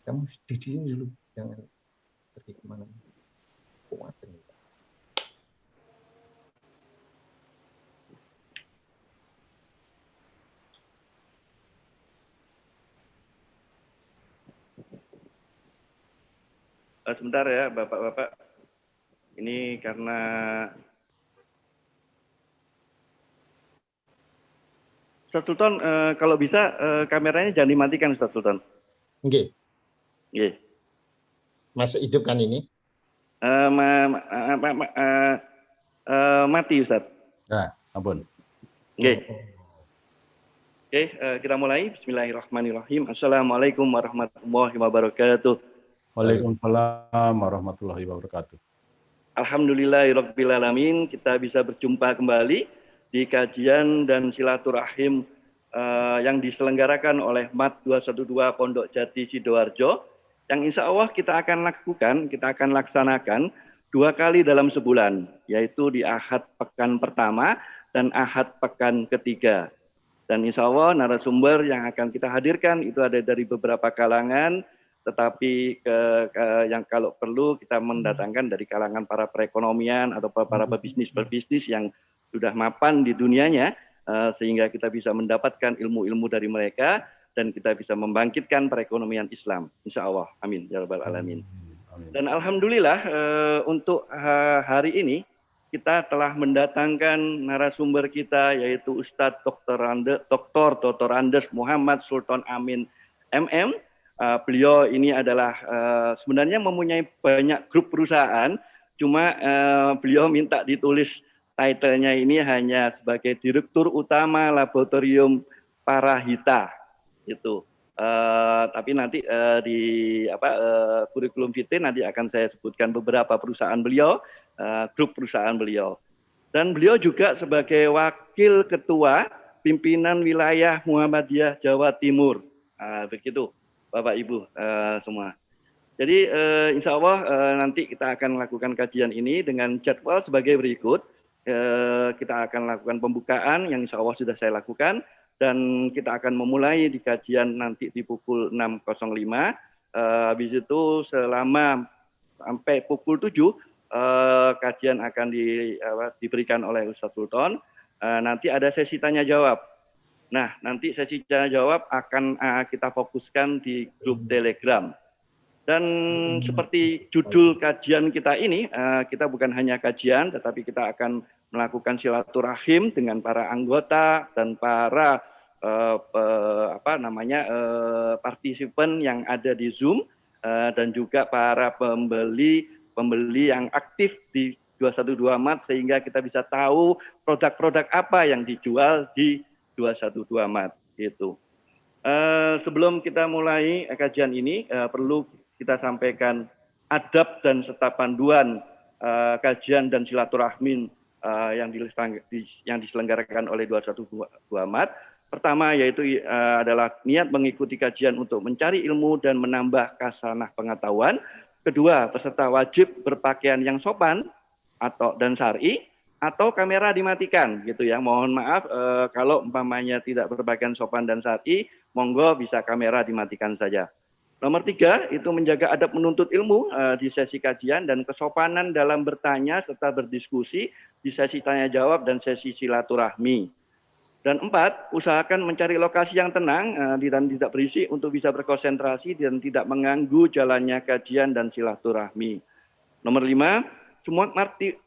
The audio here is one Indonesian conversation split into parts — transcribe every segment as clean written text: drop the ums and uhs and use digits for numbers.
kamu di sini dulu, jangan pergi kemana. Kuat ini. Sebentar ya, Bapak-Bapak. Ini karena Ustaz Sultan, kalau bisa kameranya jangan dimatikan, Ustaz Sultan. Oke. Nggih. Masih hidup kan ini? Mati, Ustaz. Nah, ampun. Nggih. Oke, kita mulai. Bismillahirrahmanirrahim. Assalamualaikum warahmatullahi wabarakatuh. Waalaikumsalam warahmatullahi wabarakatuh. Alhamdulillahirrabbilalamin, kita bisa berjumpa kembali di kajian dan silaturahim yang diselenggarakan oleh MAT 212 Pondok Jati Sidoarjo, yang insya Allah kita akan laksanakan 2 kali dalam sebulan, yaitu di Ahad pekan pertama dan Ahad pekan ketiga. Dan insya Allah narasumber yang akan kita hadirkan itu ada dari beberapa kalangan, tetapi yang kalau perlu kita mendatangkan dari kalangan para perekonomian atau para pebisnis yang sudah mapan di dunianya, sehingga kita bisa mendapatkan ilmu-ilmu dari mereka dan kita bisa membangkitkan perekonomian Islam, insya Allah. Amin ya rabbal alamin. Dan alhamdulillah untuk hari ini kita telah mendatangkan narasumber kita, yaitu Ustadz Dr. Andes Muhammad Sultan Amin MM. Beliau ini adalah sebenarnya mempunyai banyak grup perusahaan, cuma beliau minta ditulis title-nya ini hanya sebagai Direktur Utama Laboratorium Parahita itu. Tapi nanti di kurikulum vitae nanti akan saya sebutkan beberapa perusahaan beliau, grup perusahaan beliau. Dan beliau juga sebagai Wakil Ketua Pimpinan Wilayah Muhammadiyah Jawa Timur. Begitu Bapak Ibu semua. Jadi insya Allah nanti kita akan melakukan kajian ini dengan jadwal sebagai berikut. Kita akan lakukan pembukaan yang insya Allah sudah saya lakukan, dan kita akan memulai di kajian nanti di pukul 6.05. Habis itu selama sampai pukul 7 kajian akan diberikan oleh Ustadz Sultan. Nanti ada sesi tanya jawab. Nah, nanti sesi tanya jawab akan kita fokuskan di grup Telegram. Dan seperti judul kajian kita ini, kita bukan hanya kajian, tetapi kita akan melakukan silaturahim dengan para anggota dan para partisipan yang ada di Zoom, dan juga para pembeli yang aktif di 212 MAT, sehingga kita bisa tahu produk-produk apa yang dijual di 212 MAT itu. Sebelum kita mulai kajian ini, perlu kita sampaikan adab dan serta panduan kajian dan silaturahmi yang diselenggarakan oleh 212 MAT. Pertama yaitu adalah niat mengikuti kajian untuk mencari ilmu dan menambah khasanah pengetahuan. Kedua, peserta wajib berpakaian yang sopan dan syar'i, atau kamera dimatikan gitu ya. Mohon maaf kalau umpamanya tidak berpakaian sopan dan syar'i, monggo bisa kamera dimatikan saja. Nomor 3 itu menjaga adab menuntut ilmu di sesi kajian dan kesopanan dalam bertanya serta berdiskusi di sesi tanya jawab dan sesi silaturahmi. Dan 4, usahakan mencari lokasi yang tenang dan tidak berisik untuk bisa berkonsentrasi dan tidak mengganggu jalannya kajian dan silaturahmi. Nomor 5, semua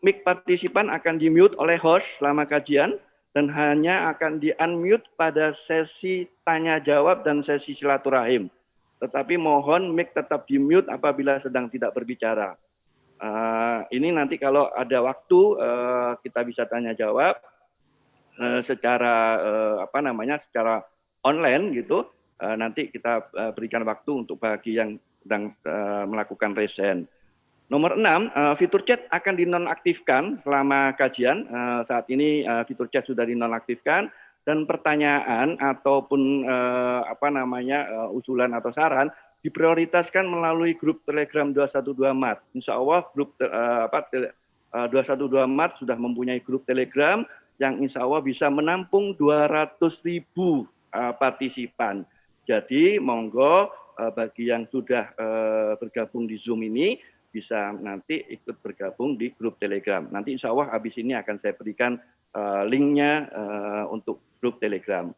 mic partisipan akan di-mute oleh host selama kajian dan hanya akan di-unmute pada sesi tanya jawab dan sesi silaturahim. Tetapi mohon mic tetap di-mute apabila sedang tidak berbicara. Ini nanti kalau ada waktu kita bisa tanya jawab secara secara online gitu. Nanti kita berikan waktu untuk bagi yang sedang melakukan resen. Nomor 6, fitur chat akan dinonaktifkan selama kajian. Saat ini fitur chat sudah dinonaktifkan, dan pertanyaan ataupun usulan atau saran diprioritaskan melalui grup Telegram 212 MAT. Insya Allah grup 212 MAT sudah mempunyai grup Telegram yang insya Allah bisa menampung 200.000 partisipan. Jadi monggo bagi yang sudah bergabung di Zoom ini bisa nanti ikut bergabung di grup Telegram. Nanti insya Allah habis ini akan saya berikan linknya untuk grup Telegram.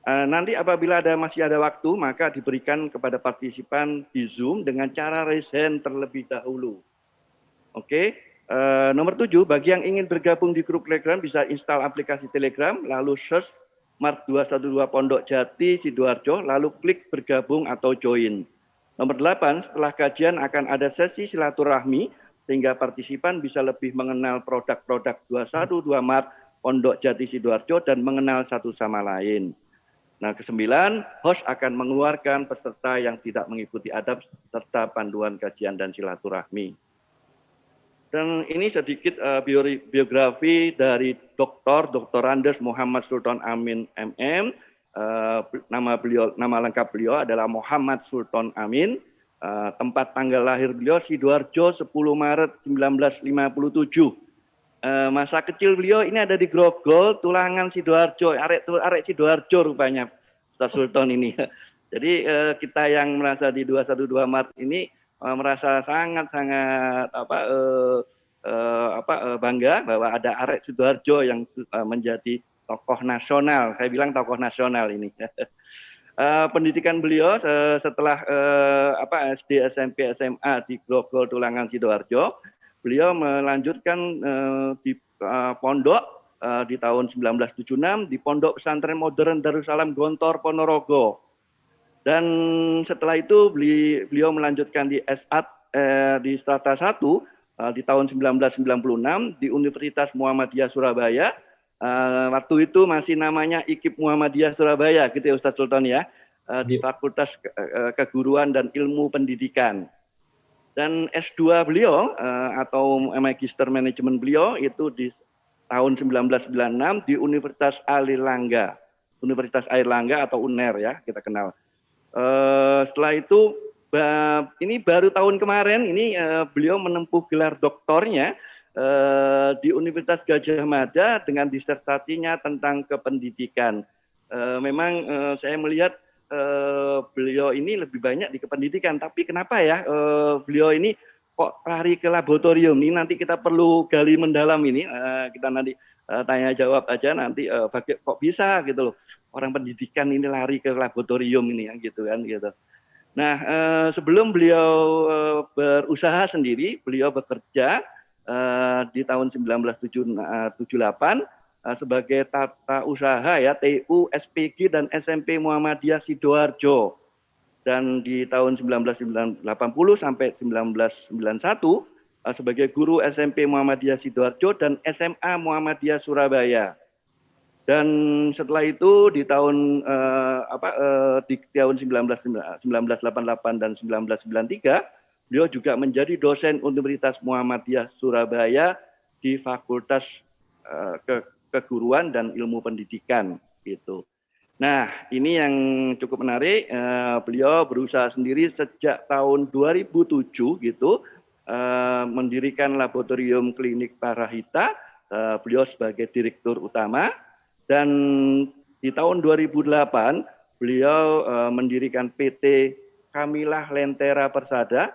Nanti apabila masih ada waktu, maka diberikan kepada partisipan di Zoom dengan cara raise hand terlebih dahulu. Oke, nomor 7, bagi yang ingin bergabung di grup Telegram bisa install aplikasi Telegram, lalu search Mart 212 Pondok Jati Sidoarjo, lalu klik bergabung atau join. Nomor 8, setelah kajian akan ada sesi silaturahmi, sehingga partisipan bisa lebih mengenal produk-produk 212 Mart Pondok Jati Sidoarjo dan mengenal satu sama lain. Nah, ke-9, host akan mengeluarkan peserta yang tidak mengikuti adab serta panduan kajian dan silaturahmi. Dan ini sedikit biografi dari Dr. Andes Muhammad Sultan Amin MM. Nama lengkap beliau adalah Muhammad Sultan Amin. Tempat tanggal lahir beliau Sidoarjo 10 Maret 1957. Masa kecil beliau ini ada di Grogol, Tulangan Sidoarjo, arek Sidoarjo rupanya Ustaz Sultan ini. Jadi kita yang merasa di 212 Mart ini merasa sangat-sangat bangga bahwa ada arek Sidoarjo yang menjadi tokoh nasional. Saya bilang tokoh nasional ini. Pendidikan beliau setelah SD, SMP, SMA di Grogol, Tulangan Sidoarjo. Beliau melanjutkan di pondok di tahun 1976 di Pondok Pesantren Modern Darussalam Gontor Ponorogo. Dan setelah itu beliau melanjutkan di S.Ad di strata 1 di tahun 1996 di Universitas Muhammadiyah Surabaya. Waktu itu masih namanya IKIP Muhammadiyah Surabaya gitu ya Ustaz Sultan ya, di Fakultas Keguruan dan Ilmu Pendidikan. Dan S2 beliau atau Magister Manajemen beliau itu di tahun 1996 di Universitas Airlangga. Universitas Airlangga atau UNER ya, kita kenal. Setelah itu ini baru tahun kemarin ini beliau menempuh gelar doktornya di Universitas Gadjah Mada dengan disertasinya tentang kependidikan. Memang saya melihat beliau ini lebih banyak di kependidikan, tapi kenapa ya beliau ini kok lari ke laboratorium? Ini nanti kita perlu gali mendalam ini, kita nanti tanya jawab aja nanti kok bisa gitu loh orang pendidikan ini lari ke laboratorium ini ya gitu kan gitu. Nah sebelum beliau berusaha sendiri, beliau bekerja di tahun 1978 sebagai tata usaha ya TU, SPG dan SMP Muhammadiyah Sidoarjo. Dan di tahun 1980 sampai 1991 sebagai guru SMP Muhammadiyah Sidoarjo dan SMA Muhammadiyah Surabaya. Dan setelah itu di tahun di tahun 1988 dan 1993 beliau juga menjadi dosen Universitas Muhammadiyah Surabaya di Fakultas Keguruan dan Ilmu Pendidikan gitu. Nah, ini yang cukup menarik. Beliau berusaha sendiri sejak tahun 2007 gitu, mendirikan laboratorium klinik Parahita. Beliau sebagai direktur utama. Dan di tahun 2008 beliau mendirikan PT Kamilah Lentera Persada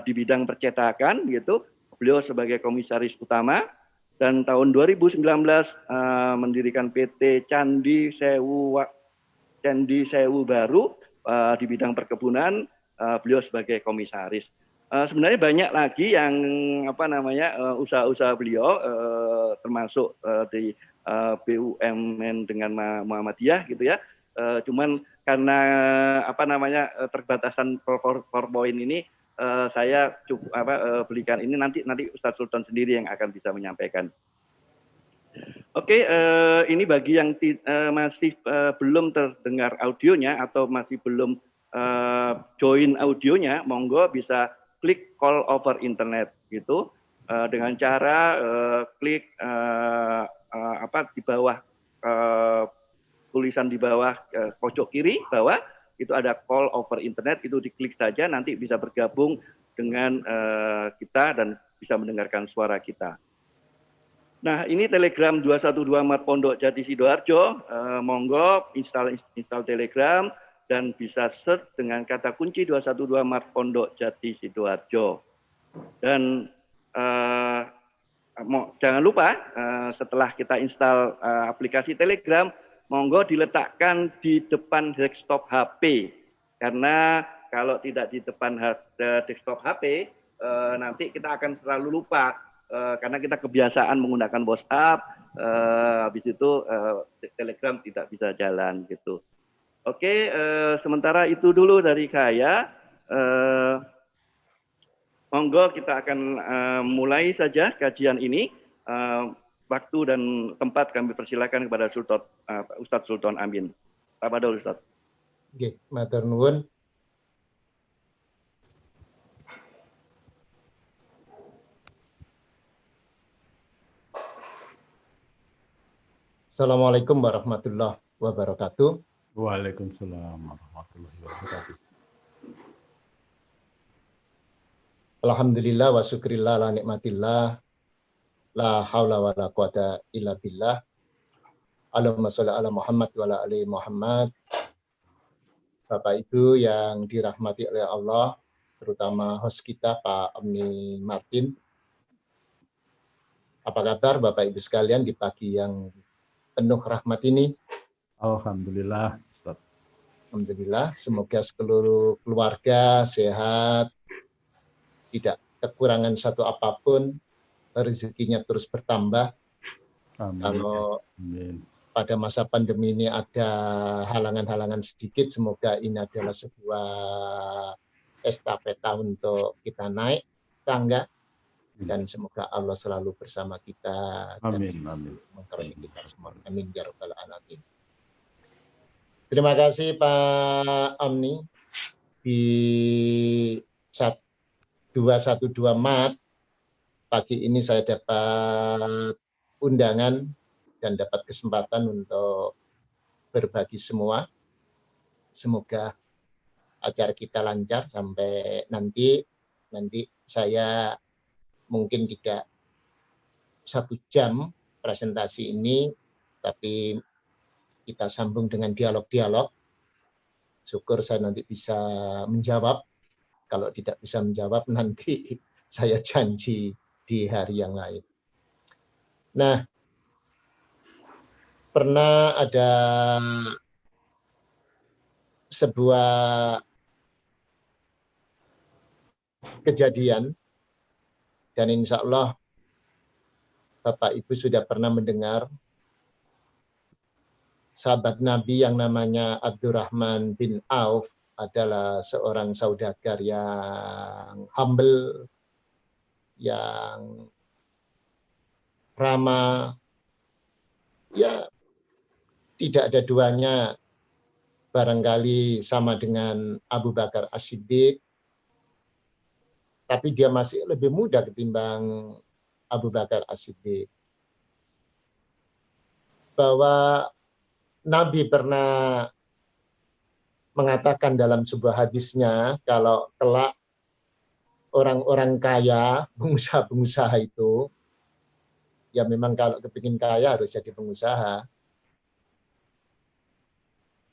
di bidang percetakan gitu. Beliau sebagai komisaris utama. Dan tahun 2019 mendirikan PT Candi Sewu Baru di bidang perkebunan, beliau sebagai komisaris. Sebenarnya banyak lagi yang usaha-usaha beliau termasuk di BUMN dengan Muhammadiyah gitu ya. Cuman karena terbatasan PowerPoint ini saya belikan ini nanti Ustaz Sultan sendiri yang akan bisa menyampaikan. Oke, ini bagi yang masih belum terdengar audionya atau masih belum join audionya, monggo bisa klik call over internet gitu dengan cara klik di bawah tulisan di bawah pojok kiri bawah. Itu ada call over internet, itu diklik saja nanti bisa bergabung dengan kita dan bisa mendengarkan suara kita. Nah, ini Telegram 212 Mart Pondok Jati Sidoarjo. Monggo install Telegram. dan bisa search dengan kata kunci 212 Mart Pondok Jati Sidoarjo. Dan jangan lupa setelah kita install aplikasi Telegram, monggo diletakkan di depan desktop HP. Karena kalau tidak di depan desktop HP, nanti kita akan selalu lupa. Karena kita kebiasaan menggunakan WhatsApp, habis itu Telegram tidak bisa jalan gitu. Oke, sementara itu dulu dari saya. Monggo kita akan mulai saja kajian ini. Waktu dan tempat kami persilakan kepada Ustadz Sultan Amin. Tafadhol Ustadz. Nggih, matur nuwun. Assalamualaikum warahmatullahi wabarakatuh. Waalaikumsalam warahmatullahi wabarakatuh. Alhamdulillah wa syukrillah la nikmatillah la haula wa la quwata illa billah. Allahumma sholli ala Muhammad wa ala ali Muhammad. Bapak Ibu yang dirahmati oleh Allah, terutama host kita Pak Omni Martin. Apa kabar Bapak Ibu sekalian di pagi yang penuh rahmat ini? Alhamdulillah, Ustaz. Alhamdulillah, semoga seluruh keluarga sehat, tidak kekurangan satu apapun, rezekinya terus bertambah. Amin. Kalau Amin. pada masa pandemi ini ada halangan-halangan sedikit, semoga ini adalah sebuah estafeta untuk kita naik tangga, dan semoga Allah selalu bersama kita. Amin. Amin. Mengkarunia kita semua. Amin ya rabbal alamin. Terima kasih Pak Omni. Di 212 Maret pagi ini saya dapat undangan dan dapat kesempatan untuk berbagi semua. Semoga acara kita lancar sampai nanti saya mungkin tidak 1 jam presentasi ini, tapi kita sambung dengan dialog-dialog. Syukur saya nanti bisa menjawab. Kalau tidak bisa menjawab, nanti saya janji di hari yang lain. Nah, pernah ada sebuah kejadian, dan insya Allah Bapak Ibu sudah pernah mendengar sahabat Nabi yang namanya Abdurrahman bin Auf adalah seorang saudagar yang humble, yang ramah, ya tidak ada duanya barangkali sama dengan Abu Bakar As-Siddiq, tapi dia masih lebih muda ketimbang Abu Bakar As-Siddiq. Bahwa Nabi pernah mengatakan dalam sebuah hadisnya, kalau kelak orang-orang kaya, pengusaha-pengusaha itu, ya memang kalau kepingin kaya harus jadi pengusaha.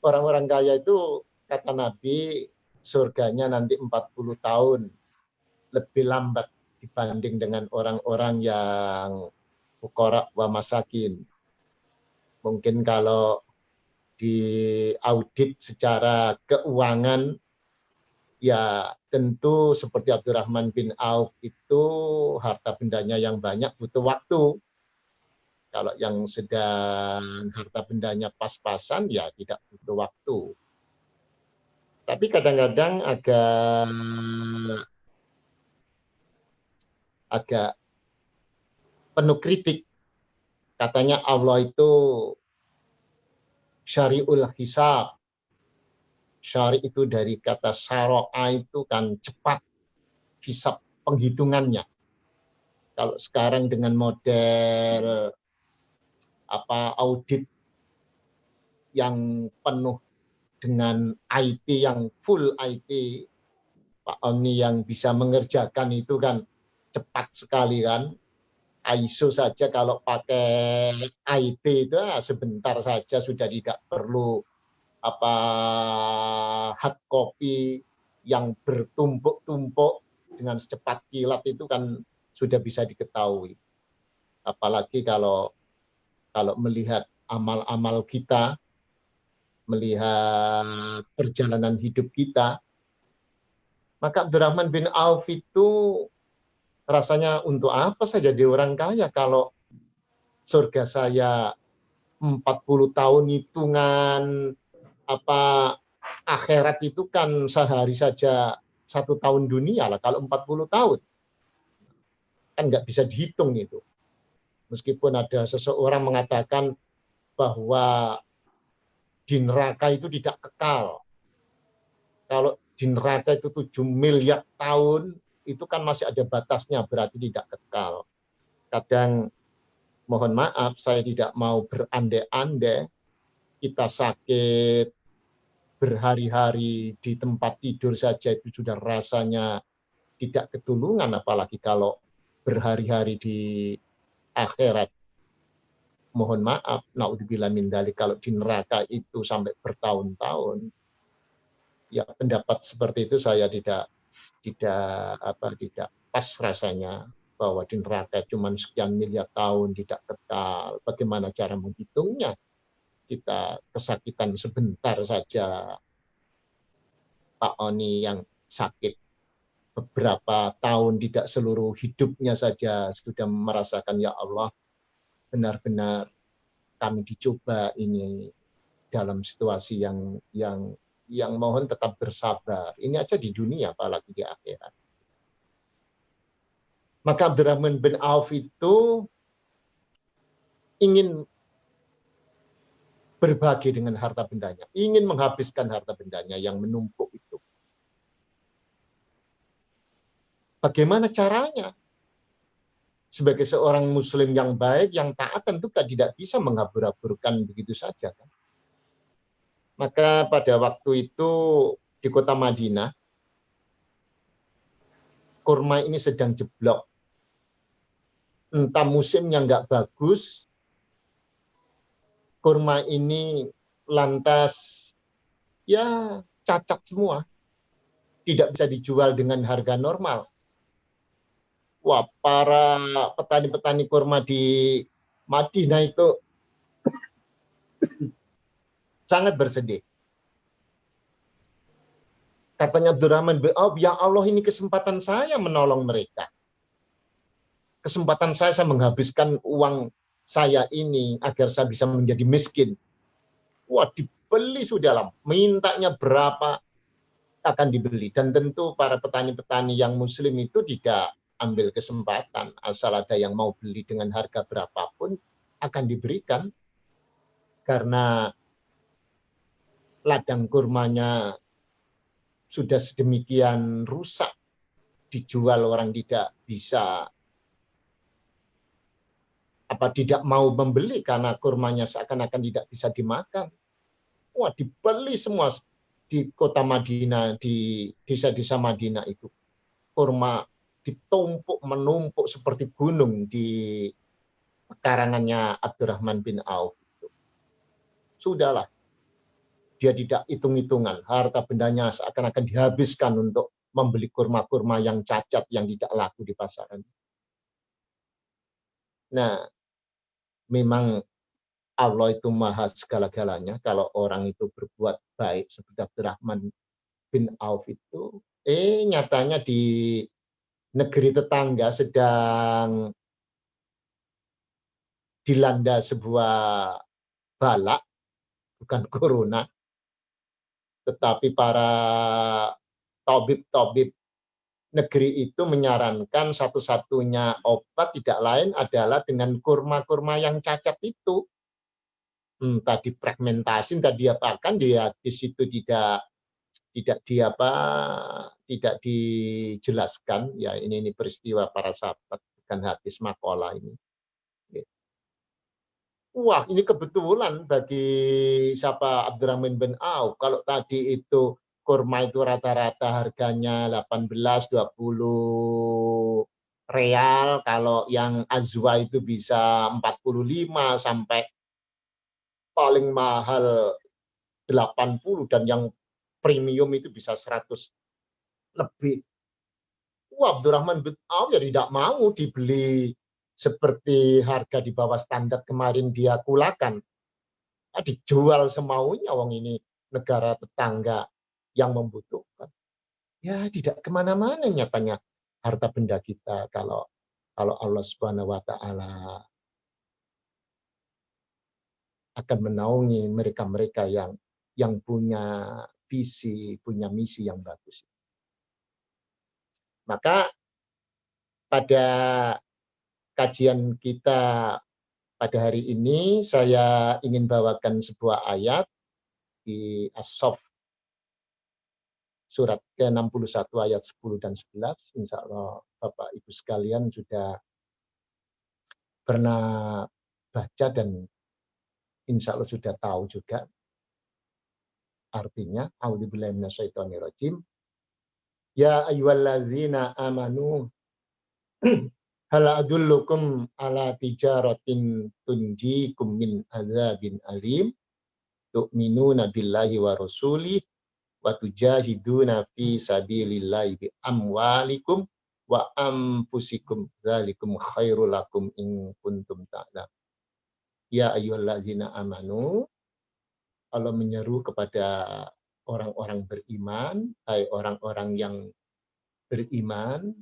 Orang-orang kaya itu, kata Nabi, surganya nanti 40 tahun lebih lambat dibanding dengan orang-orang yang fuqara wa masakin. Mungkin kalau di audit secara keuangan, ya tentu seperti Abdurrahman bin Auf itu harta bendanya yang banyak butuh waktu. Kalau yang sedang harta bendanya pas-pasan, ya tidak butuh waktu. Tapi kadang-kadang agak penuh kritik. Katanya Allah itu syari'ul hisab. Syari' itu dari kata syara'a itu kan cepat, hisab penghitungannya. Kalau sekarang dengan model audit yang penuh dengan IT, yang full IT, Pak Omni yang bisa mengerjakan itu kan cepat sekali kan. ISO saja kalau pakai IT itu sebentar saja sudah tidak perlu hard copy yang bertumpuk-tumpuk dengan secepat kilat itu kan sudah bisa diketahui. Apalagi kalau melihat amal-amal kita, melihat perjalanan hidup kita, maka Abdurrahman bin Auf itu rasanya untuk apa saya jadi orang kaya kalau surga saya 40 tahun hitungan akhirat itu kan sehari saja 1 tahun dunia lah. Kalau 40 tahun kan nggak bisa dihitung itu. Meskipun ada seseorang mengatakan bahwa di neraka itu tidak kekal. Kalau di neraka itu 7 miliar tahun itu kan masih ada batasnya, berarti tidak kekal. Kadang mohon maaf saya tidak mau berandai-andai, kita sakit berhari-hari di tempat tidur saja itu sudah rasanya tidak ketulungan, apalagi kalau berhari-hari di akhirat. Mohon maaf, naudzubillah min dzalik, kalau di neraka itu sampai bertahun-tahun, ya pendapat seperti itu saya tidak pas rasanya, bahwa di neraka cuma sekian miliar tahun tidak kekal. Bagaimana cara menghitungnya? Kita kesakitan sebentar saja, Pak Oni yang sakit beberapa tahun, tidak seluruh hidupnya saja sudah merasakan, ya Allah, benar-benar kami dicoba ini dalam situasi yang mohon tetap bersabar. Ini aja di dunia, apalagi di akhirat. Maka Abdurrahman bin Auf itu ingin berbagi dengan harta bendanya, ingin menghabiskan harta bendanya yang menumpuk itu. Bagaimana caranya? Sebagai seorang muslim yang baik, yang taat, tentu tidak bisa menghambur-hamburkan begitu saja, kan? Maka pada waktu itu di kota Madinah, kurma ini sedang jeblok. Entah musimnya nggak bagus, kurma ini lantas ya cacat semua. Tidak bisa dijual dengan harga normal. Wah, para petani-petani kurma di Madinah itu sangat bersedih. Katanya Abdurrahman bin Auf, ya Allah, ini kesempatan saya menolong mereka. Kesempatan saya menghabiskan uang saya ini agar saya bisa menjadi miskin. Wah, dibeli sudah lah. Mintanya berapa akan dibeli. Dan tentu para petani-petani yang muslim itu tidak ambil kesempatan. Asal ada yang mau beli dengan harga berapapun akan diberikan. Karena ladang kurmanya sudah sedemikian rusak, dijual orang tidak bisa, tidak mau membeli karena kurmanya seakan-akan tidak bisa dimakan. Wah, dibeli semua di kota Madinah, di desa-desa Madinah itu. Kurma ditumpuk, menumpuk seperti gunung di pekarangannya Abdurrahman bin Auf. Sudahlah, dia tidak hitung-hitungan, harta bendanya seakan-akan dihabiskan untuk membeli kurma-kurma yang cacat, yang tidak laku di pasaran. Nah, memang Allah itu maha segala-galanya. Kalau orang itu berbuat baik seperti Abdurrahman bin Auf itu, nyatanya di negeri tetangga sedang dilanda sebuah bala, bukan corona, tetapi para tabib-tabib negeri itu menyarankan satu-satunya obat tidak lain adalah dengan kurma-kurma yang cacat itu. Tadi fragmentasi, tadi apakan dia di situ tidak dijelaskan. Ya, ini peristiwa para sahabat, bukan hadis makalah ini. Wah, ini kebetulan bagi siapa Abdurrahman bin Auf. Kalau tadi itu kurma itu rata-rata harganya 18-20 real, kalau yang azwa itu bisa 45 sampai paling mahal 80 dan yang premium itu bisa 100 lebih. Wah, Abdurrahman bin Auf ya tidak mau dibeli seperti harga di bawah standar kemarin dia kulakan. Dijual semaunya, wong ini negara tetangga yang membutuhkan. Ya tidak kemana-mana nyatanya harta benda kita kalau Allah Subhanahu wa Ta'ala akan menaungi mereka-mereka yang punya visi, punya misi yang bagus. Maka pada kajian kita pada hari ini saya ingin bawakan sebuah ayat di As-Saff surat ke-61 ayat 10 dan 11. Insya Allah Bapak Ibu sekalian sudah pernah baca dan insya Allah sudah tahu juga artinya. A'udzubillahi minasyaitonirrajim. Ya ayyuhallazina amanu hal adullukum ala tijaratin tunjikum min azabin alim tu'minuna billahi wa rasulih wa tujahiduna fi sabilillahi bi amwalikum wa anfusikum dzalikum khairul lakum in kuntum ta'lam. Ya ayyuhallazina amanu, Allah menyeru kepada orang-orang beriman, hai orang-orang yang beriman,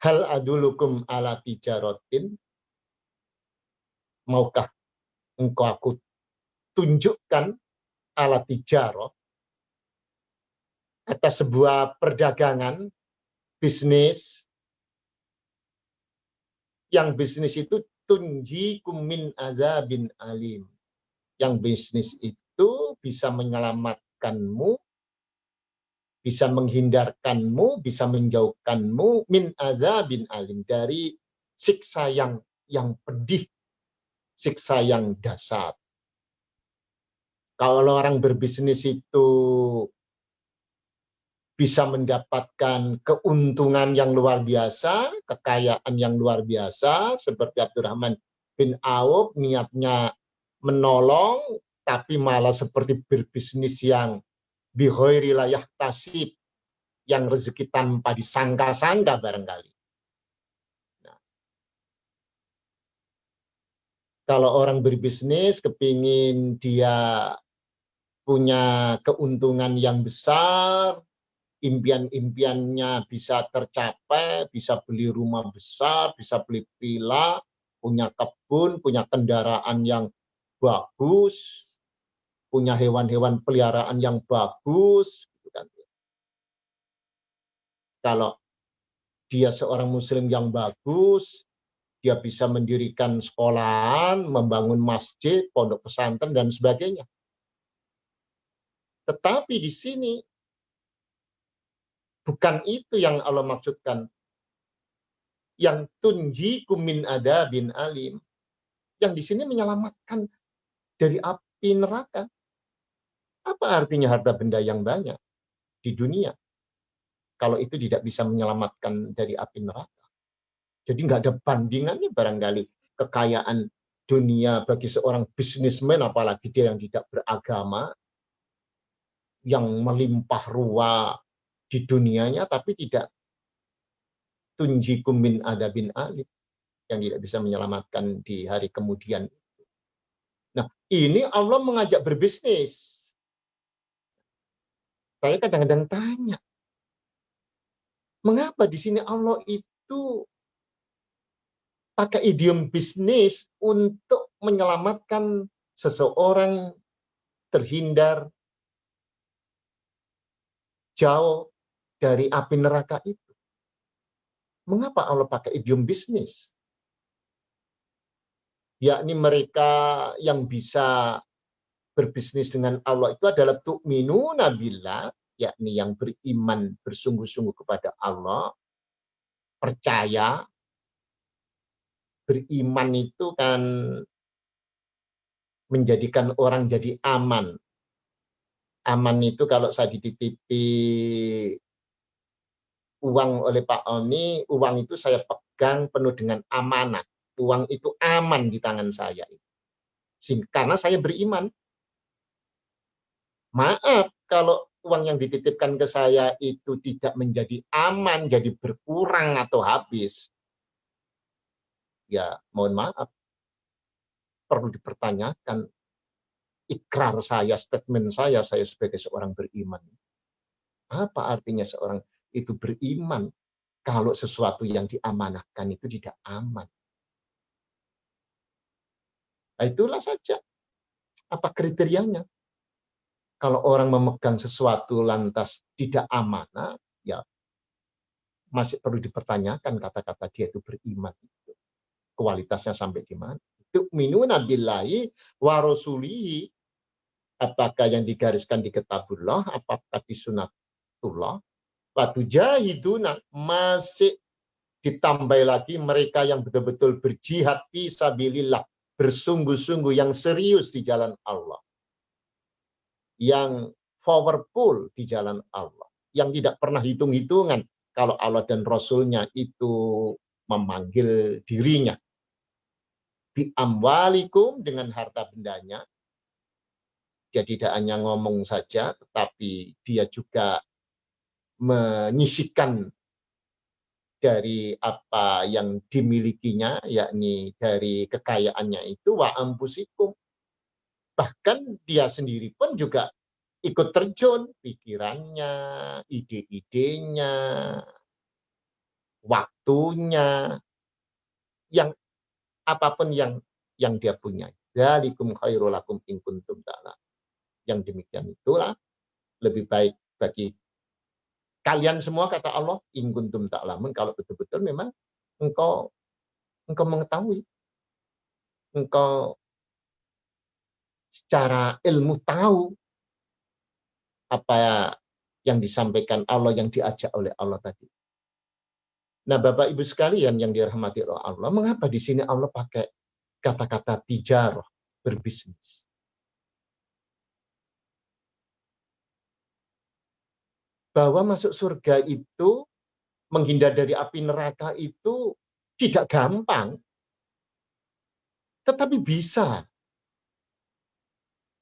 hal adulukum ala tijaratin, maukah engkau aku tunjukkan ala tijarah atas sebuah perdagangan, bisnis, yang bisnis itu tunjikum min adzabin alim. Yang bisnis itu bisa menyelamatkanmu, bisa menghindarkanmu, bisa menjauhkanmu min adzabin alim, dari siksa yang pedih, siksa yang dahsyat. Kalau orang berbisnis itu bisa mendapatkan keuntungan yang luar biasa, kekayaan yang luar biasa, seperti Abdurrahman bin Auf niatnya menolong, tapi malah seperti berbisnis yang bighairi la yahtasib, yang rezeki tanpa disangka-sangka barangkali. Nah, kalau orang berbisnis kepingin dia punya keuntungan yang besar, impian-impiannya bisa tercapai, bisa beli rumah besar, bisa beli villa, punya kebun, punya kendaraan yang bagus, punya hewan-hewan peliharaan yang bagus. Gitu kan. Kalau dia seorang muslim yang bagus, dia bisa mendirikan sekolahan, membangun masjid, pondok pesantren, dan sebagainya. Tetapi di sini bukan itu yang Allah maksudkan. Yang tunjikum min adabin alim. Yang di sini menyelamatkan dari api neraka. Apa artinya harta benda yang banyak di dunia kalau itu tidak bisa menyelamatkan dari api neraka? Jadi nggak ada bandingannya barangkali kekayaan dunia bagi seorang bisnismen, apalagi dia yang tidak beragama, yang melimpah ruah di dunianya, tapi tidak tunjikum min adabin alim, yang tidak bisa menyelamatkan di hari kemudian. Nah, ini Allah mengajak berbisnis. Saya kadang-kadang tanya, mengapa di sini Allah itu pakai idiom bisnis untuk menyelamatkan seseorang terhindar jauh dari api neraka itu? Mengapa Allah pakai idiom bisnis? Yakni mereka yang bisa berbisnis dengan Allah itu adalah tu'minuna billah, yakni yang beriman bersungguh-sungguh kepada Allah, percaya. Beriman itu kan menjadikan orang jadi aman. Aman itu kalau saya dititipi uang oleh Pak Oni, uang itu saya pegang penuh dengan amanah. Uang itu aman di tangan saya. Karena saya beriman. Maaf kalau uang yang dititipkan ke saya itu tidak menjadi aman, jadi berkurang atau habis. Ya, mohon maaf, perlu dipertanyakan ikrar saya, statement saya sebagai seorang beriman. Apa artinya seorang itu beriman kalau sesuatu yang diamanahkan itu tidak aman? Nah, itulah saja. Apa kriterianya? Kalau orang memegang sesuatu lantas tidak amanah, ya masih perlu dipertanyakan kata-kata dia itu beriman. Kualitasnya sampai di mana? Tu'minuna billahi wa rasulihi. Apakah yang digariskan di kitabullah, apakah di sunatullah? Wa tujahiduna, masih ditambah lagi mereka yang betul-betul berjihad fi sabilillah, bersungguh-sungguh yang serius di jalan Allah, yang powerful di jalan Allah, yang tidak pernah hitung-hitungan kalau Allah dan Rasulnya itu memanggil dirinya. Bi amwalikum, dengan harta bendanya. Dia tidak hanya ngomong saja, tetapi dia juga menyisihkan dari apa yang dimilikinya, yakni dari kekayaannya itu, wa ampusikum. Bahkan dia sendiri pun juga ikut terjun, pikirannya, ide-idenya, waktunya, yang apapun yang dia punya. Dzalikum khairul lakum in kuntum ta'lamun. Yang demikian itulah lebih baik bagi kalian semua, kata Allah, in kuntum ta'lamun, kalau betul-betul memang engkau mengetahui, engkau secara ilmu tahu apa yang disampaikan Allah, yang diajak oleh Allah tadi. Nah, Bapak Ibu sekalian yang dirahmati oleh Allah, mengapa di sini Allah pakai kata-kata tijarah, berbisnis? Bahwa masuk surga itu, menghindar dari api neraka itu tidak gampang, tetapi bisa.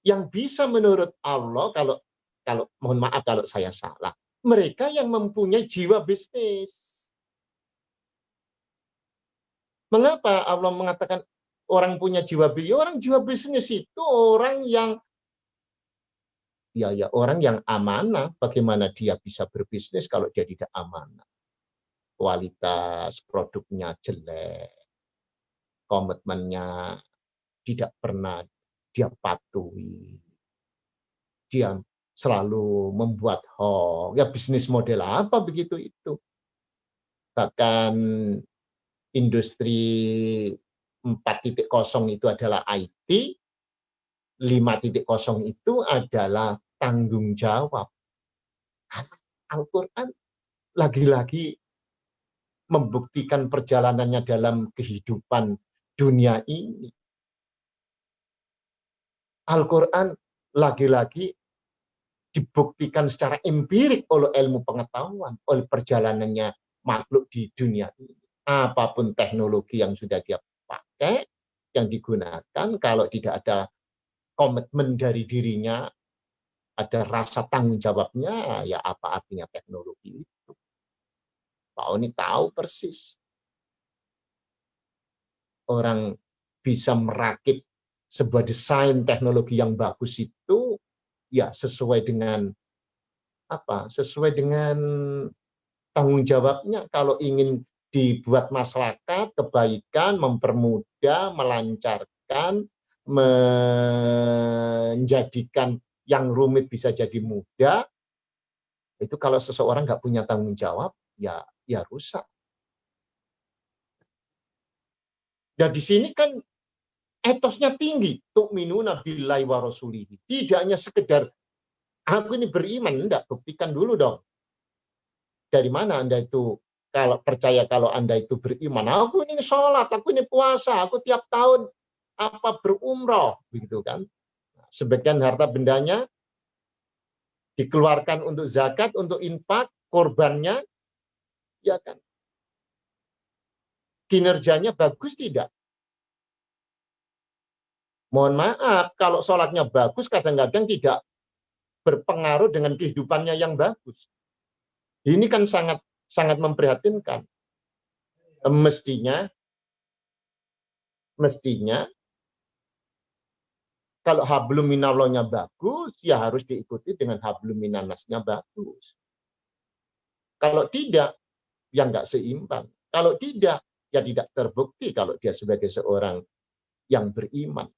Yang bisa menurut Allah, kalau mohon maaf kalau saya salah, mereka yang mempunyai jiwa bisnis. Mengapa Allah mengatakan orang punya jiwa bisnis? Orang jiwa bisnis itu orang yang orang yang amanah. Bagaimana dia bisa berbisnis kalau dia tidak amanah? Kualitas produknya jelek, komitmennya tidak pernah dia patuhi, dia selalu membuat hoax. Ya, bisnis model apa begitu itu? Bahkan industri 4.0 itu adalah IT, 5.0 itu adalah tanggung jawab. Al-Quran lagi-lagi membuktikan perjalanannya dalam kehidupan dunia ini. Al-Quran lagi-lagi dibuktikan secara empirik oleh ilmu pengetahuan, oleh perjalanannya makhluk di dunia ini. Apapun teknologi yang sudah dia pakai, yang digunakan, kalau tidak ada komitmen dari dirinya, ada rasa tanggung jawabnya, ya apa artinya teknologi itu? Pak Oni tahu persis. Orang bisa merakit sebuah desain teknologi yang bagus itu, ya sesuai dengan apa? Sesuai dengan tanggung jawabnya. Kalau ingin dibuat masyarakat kebaikan, mempermudah, melancarkan, menjadikan yang rumit bisa jadi mudah, itu kalau seseorang nggak punya tanggung jawab, ya rusak. Dan di sini kan etosnya tinggi, tu'minuna billahi wa rasulihi. Tidak hanya sekedar aku ini beriman, enggak, buktikan dulu dong. Dari mana Anda itu kalau percaya kalau Anda itu beriman? Aku ini sholat, aku ini puasa, aku tiap tahun berumroh, begitu kan? Sebagian harta bendanya dikeluarkan untuk zakat, untuk infak, korbannya, ya kan? Kinerjanya bagus tidak? Mohon maaf, kalau sholatnya bagus kadang-kadang tidak berpengaruh dengan kehidupannya yang bagus. Ini kan sangat memprihatinkan. Mestinya kalau hablum minallahnya bagus, ya harus diikuti dengan hablum minannasnya bagus. Kalau tidak, ya nggak seimbang. Kalau tidak, ya tidak terbukti kalau dia sebagai seorang yang beriman.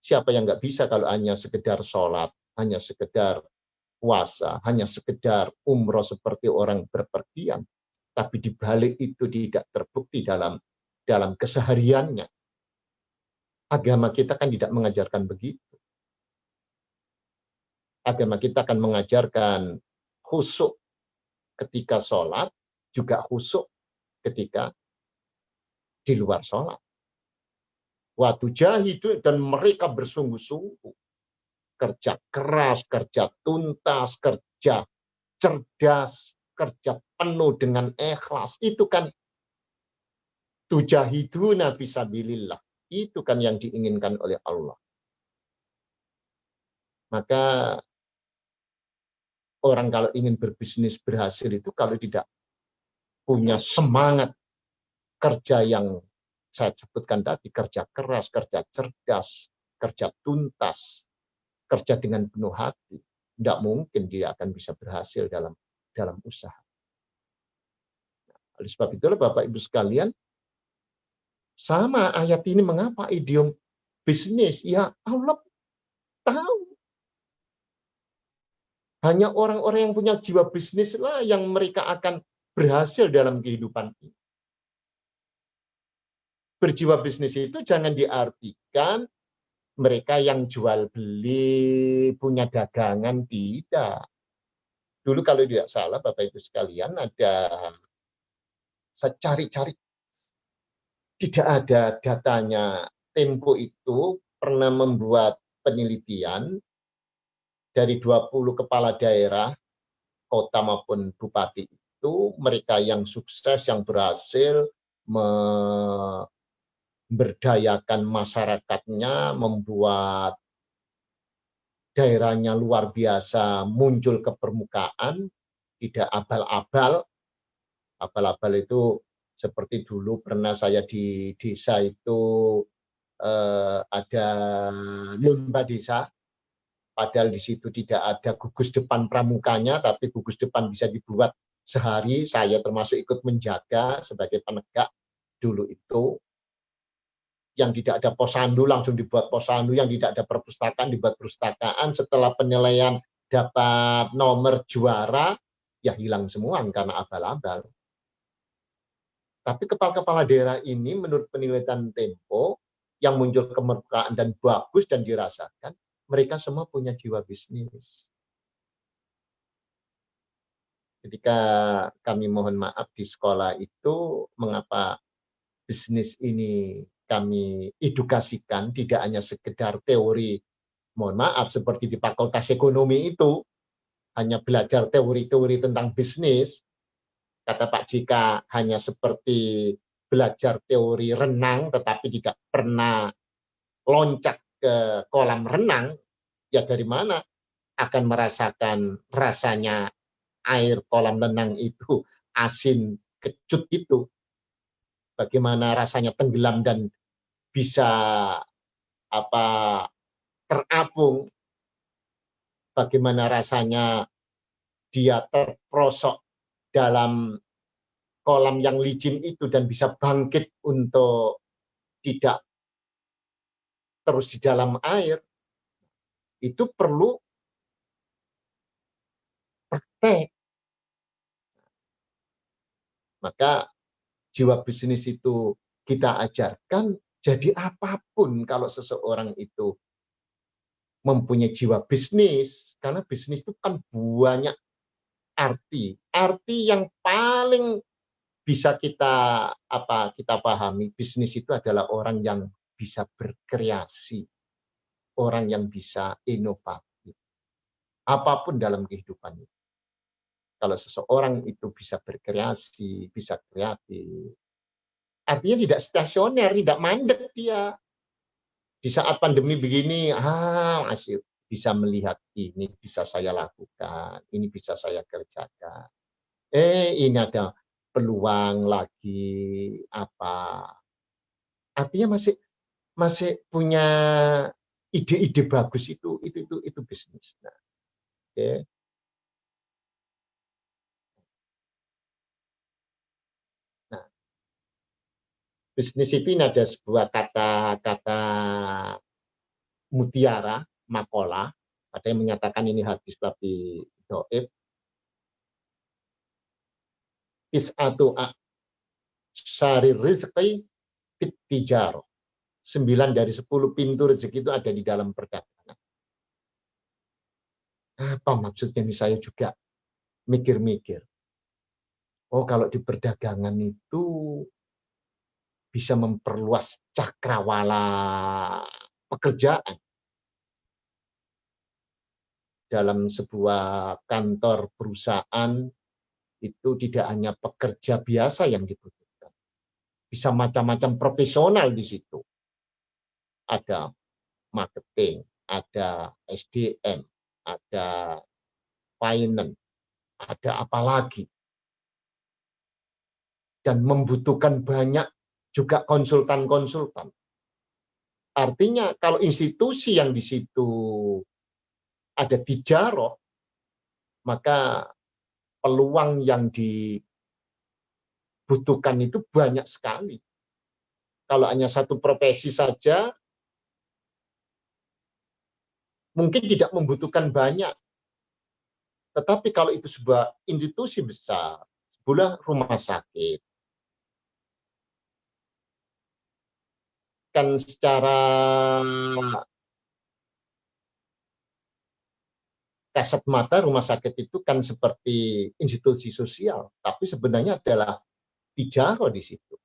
Siapa yang nggak bisa kalau hanya sekedar sholat, hanya sekedar puasa, hanya sekedar umroh seperti orang berpergian, tapi di balik itu tidak terbukti dalam kesehariannya. Agama kita kan tidak mengajarkan begitu. Agama kita akan mengajarkan khusyuk ketika sholat, juga khusyuk ketika di luar sholat. Waktu jahidu dan mereka bersungguh-sungguh. Kerja keras, kerja tuntas, kerja cerdas, kerja penuh dengan ikhlas. Itu kan tujahiduna fisabilillah. Itu kan yang diinginkan oleh Allah. Maka orang kalau ingin berbisnis berhasil itu kalau tidak punya semangat kerja yang saya sebutkan tadi, kerja keras, kerja cerdas, kerja tuntas, kerja dengan penuh hati, tidak mungkin dia akan bisa berhasil dalam usaha. Oleh sebab itulah Bapak Ibu sekalian, sama ayat ini mengapa idiom bisnis? Ya Allah tahu. Hanya orang-orang yang punya jiwa bisnis lah yang mereka akan berhasil dalam kehidupan ini. Berjiwa bisnis itu jangan diartikan mereka yang jual beli, punya dagangan, tidak. Dulu kalau tidak salah Bapak Ibu sekalian saya cari-cari, tidak ada datanya. Tempo itu pernah membuat penelitian dari 20 kepala daerah, kota maupun bupati itu, mereka yang sukses, yang berhasil memberdayakan masyarakatnya, membuat daerahnya luar biasa muncul ke permukaan, tidak abal-abal. Abal-abal itu seperti dulu pernah saya di desa itu ada lomba desa, padahal di situ tidak ada gugus depan pramukanya, tapi gugus depan bisa dibuat sehari. Saya termasuk ikut menjaga sebagai penegak dulu itu. Yang tidak ada posyandu langsung dibuat posyandu, yang tidak ada perpustakaan dibuat perpustakaan. Setelah penilaian dapat nomor juara, ya hilang semua karena abal-abal. Tapi kepala-kepala daerah ini menurut penelitian Tempo yang muncul kemerdekaan dan bagus dan dirasakan, mereka semua punya jiwa bisnis. Ketika kami mohon maaf di sekolah itu, mengapa bisnis ini kami edukasikan, tidak hanya sekedar teori, mohon maaf seperti di Fakultas Ekonomi itu, hanya belajar teori-teori tentang bisnis. Kata Pak Jika, hanya seperti belajar teori renang, tetapi tidak pernah loncat ke kolam renang, ya dari mana akan merasakan rasanya air kolam renang itu asin, kecut itu. Bagaimana rasanya tenggelam dan bisa terapung. Bagaimana rasanya dia terperosok dalam kolam yang licin itu dan bisa bangkit untuk tidak terus di dalam air. Itu perlu praktek. Maka jiwa bisnis itu kita ajarkan, jadi apapun kalau seseorang itu mempunyai jiwa bisnis, karena bisnis itu kan banyak arti. Arti yang paling bisa kita pahami, bisnis itu adalah orang yang bisa berkreasi, orang yang bisa inovatif. Apapun dalam kehidupan itu. Kalau seseorang itu bisa berkreasi, bisa kreatif, artinya tidak stasioner, tidak mandek dia. Di saat pandemi begini, masih bisa melihat ini bisa saya lakukan, ini bisa saya kerjakan. Ini ada peluang lagi apa. Artinya masih punya ide-ide bagus itu bisnis. Nah, oke. Nah, bisnis itu ini ada sebuah kata mutiara, makola. Ada yang menyatakan ini hadis tapi doib. Is'atu syari rizqi fit tijaro. 9 dari 10 pintu rezeki itu ada di dalam perdagangan. Apa maksudnya ini saya juga mikir-mikir. Oh, kalau di perdagangan itu bisa memperluas cakrawala pekerjaan. Dalam sebuah kantor perusahaan itu tidak hanya pekerja biasa yang dibutuhkan. Bisa macam-macam profesional di situ. Ada marketing, ada SDM, ada finance, ada apa lagi. Dan membutuhkan banyak juga konsultan-konsultan. Artinya kalau institusi yang di situ ada tijaroh, maka peluang yang dibutuhkan itu banyak sekali. Kalau hanya satu profesi saja, mungkin tidak membutuhkan banyak. Tetapi kalau itu sebuah institusi besar, sebuah rumah sakit, kan secara kasat mata rumah sakit itu kan seperti institusi sosial, tapi sebenarnya adalah tijaroh di situ.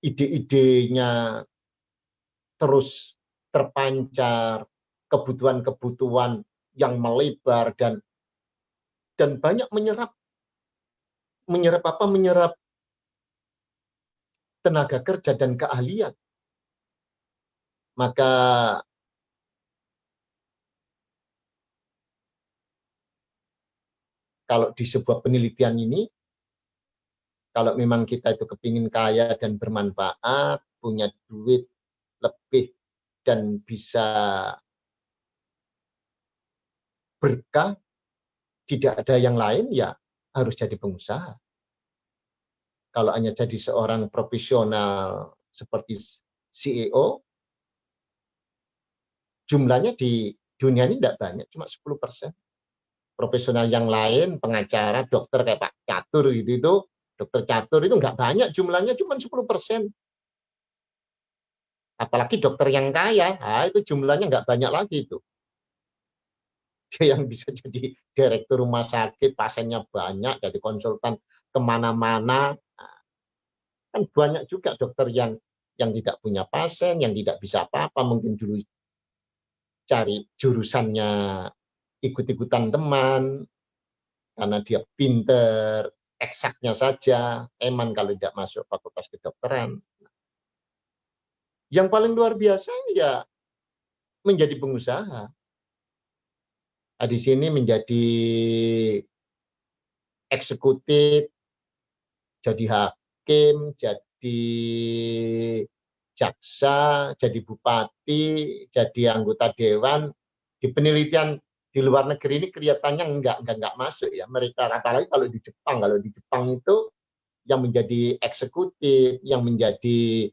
Ide-idenya terus terpancar, kebutuhan-kebutuhan yang melebar dan banyak menyerap tenaga kerja dan keahlian. Maka kalau di sebuah penelitian ini, kalau memang kita itu kepingin kaya dan bermanfaat, punya duit lebih dan bisa berkah, tidak ada yang lain, ya harus jadi pengusaha. Kalau hanya jadi seorang profesional seperti CEO, jumlahnya di dunia ini tidak banyak, cuma 10%. Profesional yang lain, pengacara, dokter kayak Pak Catur gitu, dokter Catur itu nggak banyak jumlahnya, cuma 10%. Apalagi dokter yang kaya, itu jumlahnya nggak banyak lagi itu. Dia yang bisa jadi direktur rumah sakit, pasiennya banyak, jadi konsultan kemana-mana. Kan banyak juga dokter yang tidak punya pasien, yang tidak bisa apa-apa, mungkin dulu cari jurusannya ikut-ikutan teman, karena dia pinter, eksaknya saja, eman kalau tidak masuk fakultas kedokteran. Yang paling luar biasa ya menjadi pengusaha. Nah, di sini menjadi eksekutif, jadi hakim, jadi jaksa, jadi bupati, jadi anggota dewan. Di penelitian di luar negeri ini kelihatannya enggak masuk ya. Mereka apalagi kalau di Jepang itu yang menjadi eksekutif, yang menjadi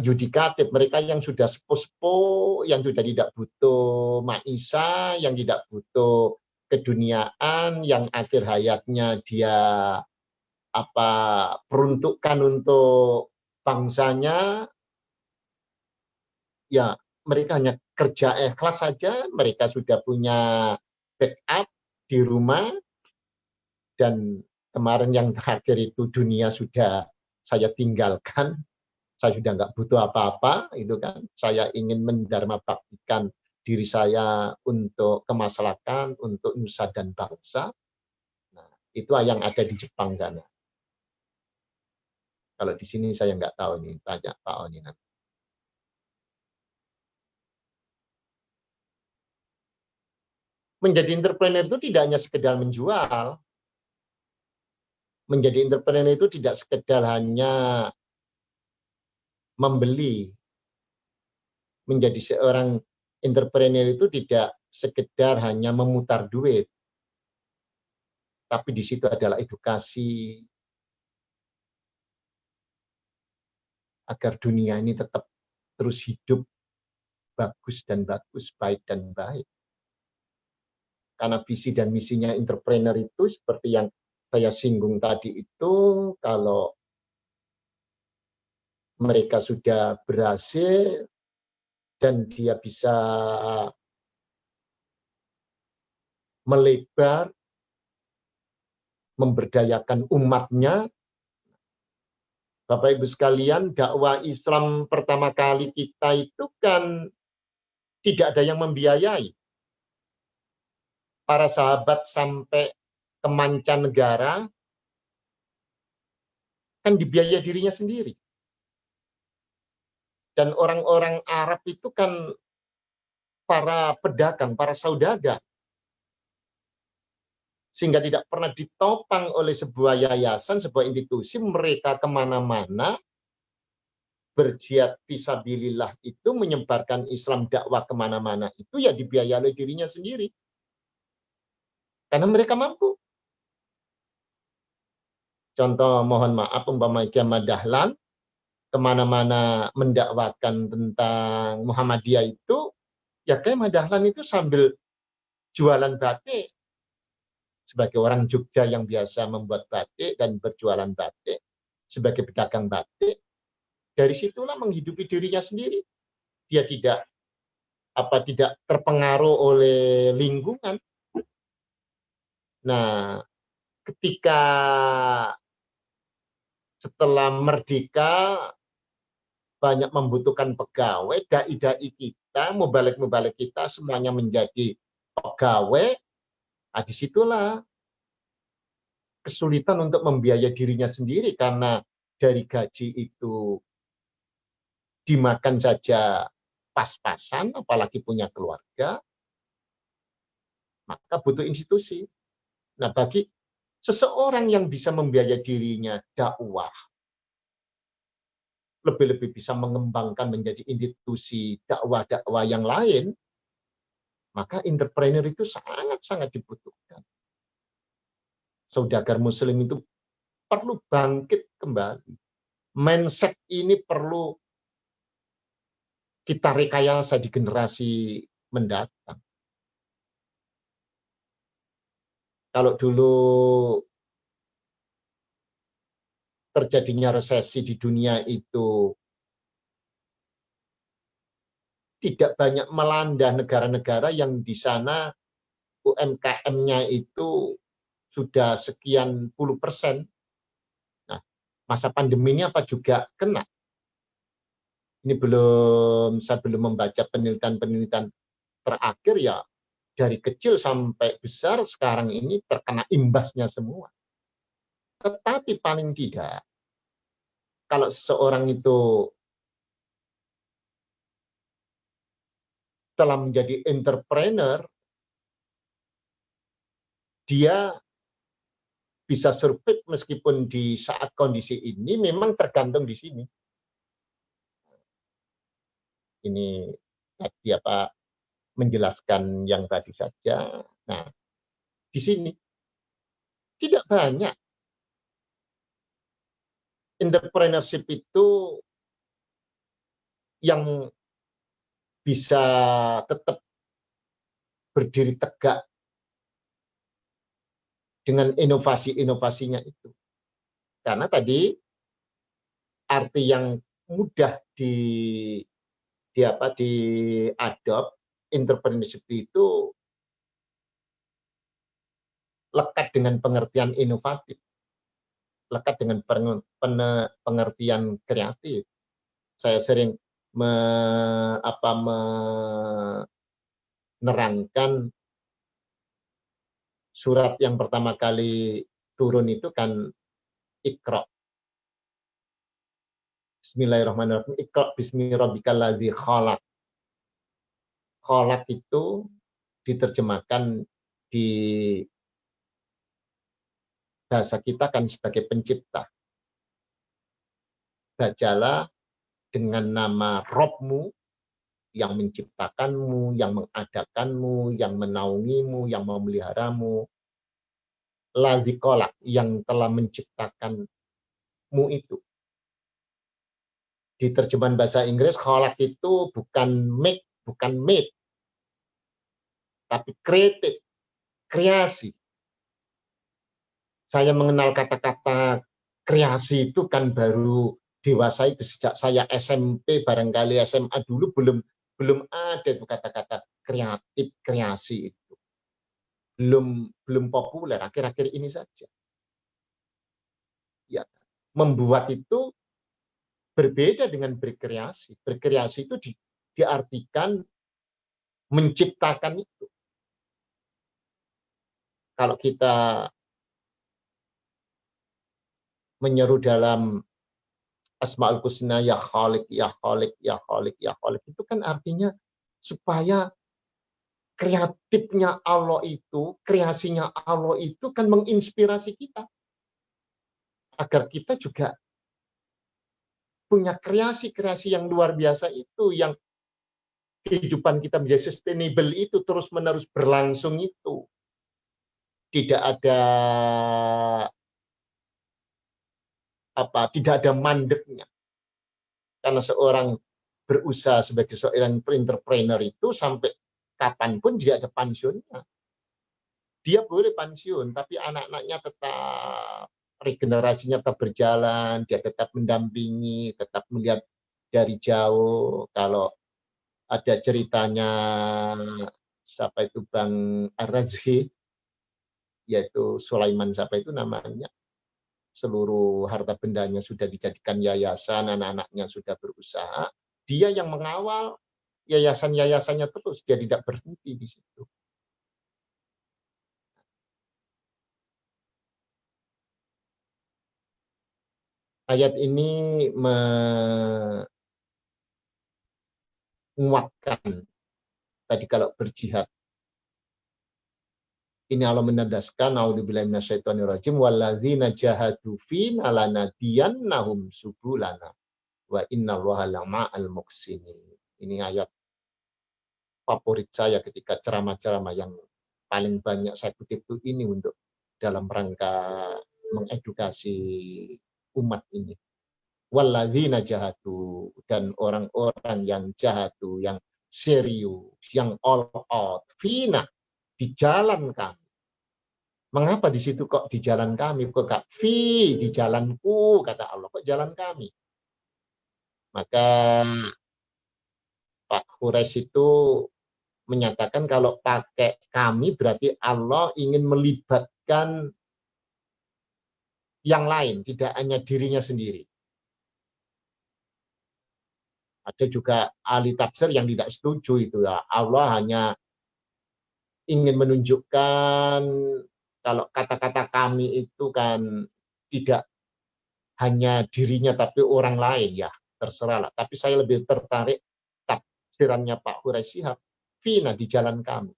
yudikatif, mereka yang sudah sepuh-sepuh, yang sudah tidak butuh maisha, yang tidak butuh keduniaan, yang akhir hayatnya dia peruntukkan untuk bangsanya, ya mereka hanya kerja ikhlas saja, mereka sudah punya backup di rumah, dan kemarin yang terakhir itu dunia sudah saya tinggalkan, saya sudah nggak butuh apa-apa, itu kan. Saya ingin mendharma baktikan diri saya untuk kemaslahatan, untuk nusa dan bangsa. Nah, itu yang ada di Jepang sana. Kalau di sini saya nggak tahu nih, tanya Pak Oni nanti. menjadi entrepreneur itu tidak hanya sekedar menjual. Menjadi entrepreneur itu tidak sekedar hanya membeli. Menjadi seorang entrepreneur itu tidak sekedar hanya memutar duit. Tapi di situ adalah edukasi agar dunia ini tetap terus hidup bagus dan bagus, baik dan baik. Karena visi dan misinya entrepreneur itu seperti yang saya singgung tadi itu, kalau mereka sudah berhasil dan dia bisa melebar, memberdayakan umatnya. Bapak Ibu sekalian, dakwah Islam pertama kali kita itu kan tidak ada yang membiayai. Para sahabat sampai ke mancanegara kan dibiayai dirinya sendiri. Dan orang-orang Arab itu kan para pedagang, para saudagar. Sehingga tidak pernah ditopang oleh sebuah yayasan, sebuah institusi. Mereka kemana-mana berjihad fisabilillah itu, menyebarkan Islam, dakwah kemana-mana itu ya dibiayai oleh dirinya sendiri. Karena mereka mampu. Contoh, mohon maaf, umpama Kiai Ahmad Dahlan kemana-mana mendakwakan tentang Muhammadiyah itu, ya Kiai Ahmad Dahlan itu sambil jualan batik. Sebagai orang Jogja yang biasa membuat batik dan berjualan batik, sebagai pedagang batik, dari situlah menghidupi dirinya sendiri. Dia tidak terpengaruh oleh lingkungan. Nah, ketika setelah merdeka banyak membutuhkan pegawai, dai-dai kita, mubalik-mubalik kita semuanya menjadi pegawai. Nah, disitulah kesulitan untuk membiayai dirinya sendiri, karena dari gaji itu dimakan saja pas-pasan, apalagi punya keluarga, maka butuh institusi. Nah, bagi seseorang yang bisa membiayai dirinya dakwah, lebih-lebih bisa mengembangkan menjadi institusi dakwah-dakwah yang lain, maka entrepreneur itu sangat-sangat dibutuhkan. Saudagar muslim itu perlu bangkit kembali. Mindset ini perlu kita rekayasa di generasi mendatang. Kalau dulu terjadinya resesi di dunia itu tidak banyak melanda negara-negara yang di sana UMKM-nya itu sudah sekian puluh persen. Nah, masa pandemi ini apa juga kena? Ini saya belum membaca penelitian-penelitian terakhir, ya dari kecil sampai besar sekarang ini terkena imbasnya semua. Tetapi paling tidak, kalau seseorang itu telah menjadi entrepreneur, dia bisa survive meskipun di saat kondisi ini memang tergantung di sini. Ini tadi menjelaskan yang tadi saja. Nah, di sini tidak banyak entrepreneurship itu yang bisa tetap berdiri tegak dengan inovasi-inovasinya itu. Karena tadi arti yang mudah di-adopt entrepreneurship itu lekat dengan pengertian inovatif, lekat dengan pengertian kreatif. Saya sering menerangkan surat yang pertama kali turun itu kan Iqra. Bismillahirrahmanirrahim. Iqra bismi rabbikallazi khalaq. Khalaq itu diterjemahkan di bahasa kita kan sebagai pencipta. Bacalah dengan nama Robmu yang menciptakanmu, yang mengadakanmu, yang menaungimu, yang memeliharamu. Ladzi khalaq, yang telah menciptakanmu itu. Di terjemahan bahasa Inggris, khalaq itu bukan make, bukan made, tapi created, kreasi. Saya mengenal kata-kata kreasi itu kan baru dewasa itu sejak saya SMP, barangkali SMA dulu belum ada itu kata-kata kreatif, kreasi itu. Belum populer, akhir-akhir ini saja. Ya, membuat itu berbeda dengan berkreasi. Berkreasi itu diartikan menciptakan itu. Kalau kita menyeru dalam Asmaul Husna, ya Khalik, ya Khalik, ya Khalik, ya Khalik, itu kan artinya supaya kreatifnya Allah itu, kreasinya Allah itu kan menginspirasi kita. Agar kita juga punya kreasi-kreasi yang luar biasa itu, yang kehidupan kita menjadi sustainable itu, terus-menerus berlangsung itu. Tidak ada tidak ada mandeknya. Karena seorang berusaha sebagai seorang entrepreneur itu sampai kapanpun dia ada pensiunnya. Dia boleh pensiun, tapi anak-anaknya tetap, regenerasinya tetap berjalan, dia tetap mendampingi, tetap melihat dari jauh. Kalau ada ceritanya, siapa itu Bang Ar-Razhi, yaitu Sulaiman, siapa itu namanya, seluruh harta bendanya sudah dijadikan yayasan, anak-anaknya sudah berusaha, dia yang mengawal yayasan-yayasannya terus, dia tidak berhenti di situ. Ayat ini menguatkan tadi kalau berjihad. Ini Allah menandaskan, a'udzubillahi minasyaitonirrajim, walladzina jahadu fina lanadiyannahum subulana wa innallaha lama'al muhsinin. Ini ayat favorit saya ketika ceramah-ceramah yang paling banyak saya kutip itu ini untuk dalam rangka mengedukasi umat ini. Walladzina jahadu, dan orang-orang yang jahadu, yang serius, yang all out, fina, di jalan kami. Mengapa di situ kok di jalan kami? Kok gak fi, di jalanku, kata Allah, kok jalan kami? Maka Pak Quraisy itu menyatakan kalau pakai kami berarti Allah ingin melibatkan yang lain, tidak hanya dirinya sendiri. Ada juga ahli tafsir yang tidak setuju itu ya. Allah hanya ingin menunjukkan kalau kata-kata kami itu kan tidak hanya dirinya tapi orang lain, ya terserahlah. Tapi saya lebih tertarik tafsirannya Pak Quraisy Shihab, fina, di jalan kami.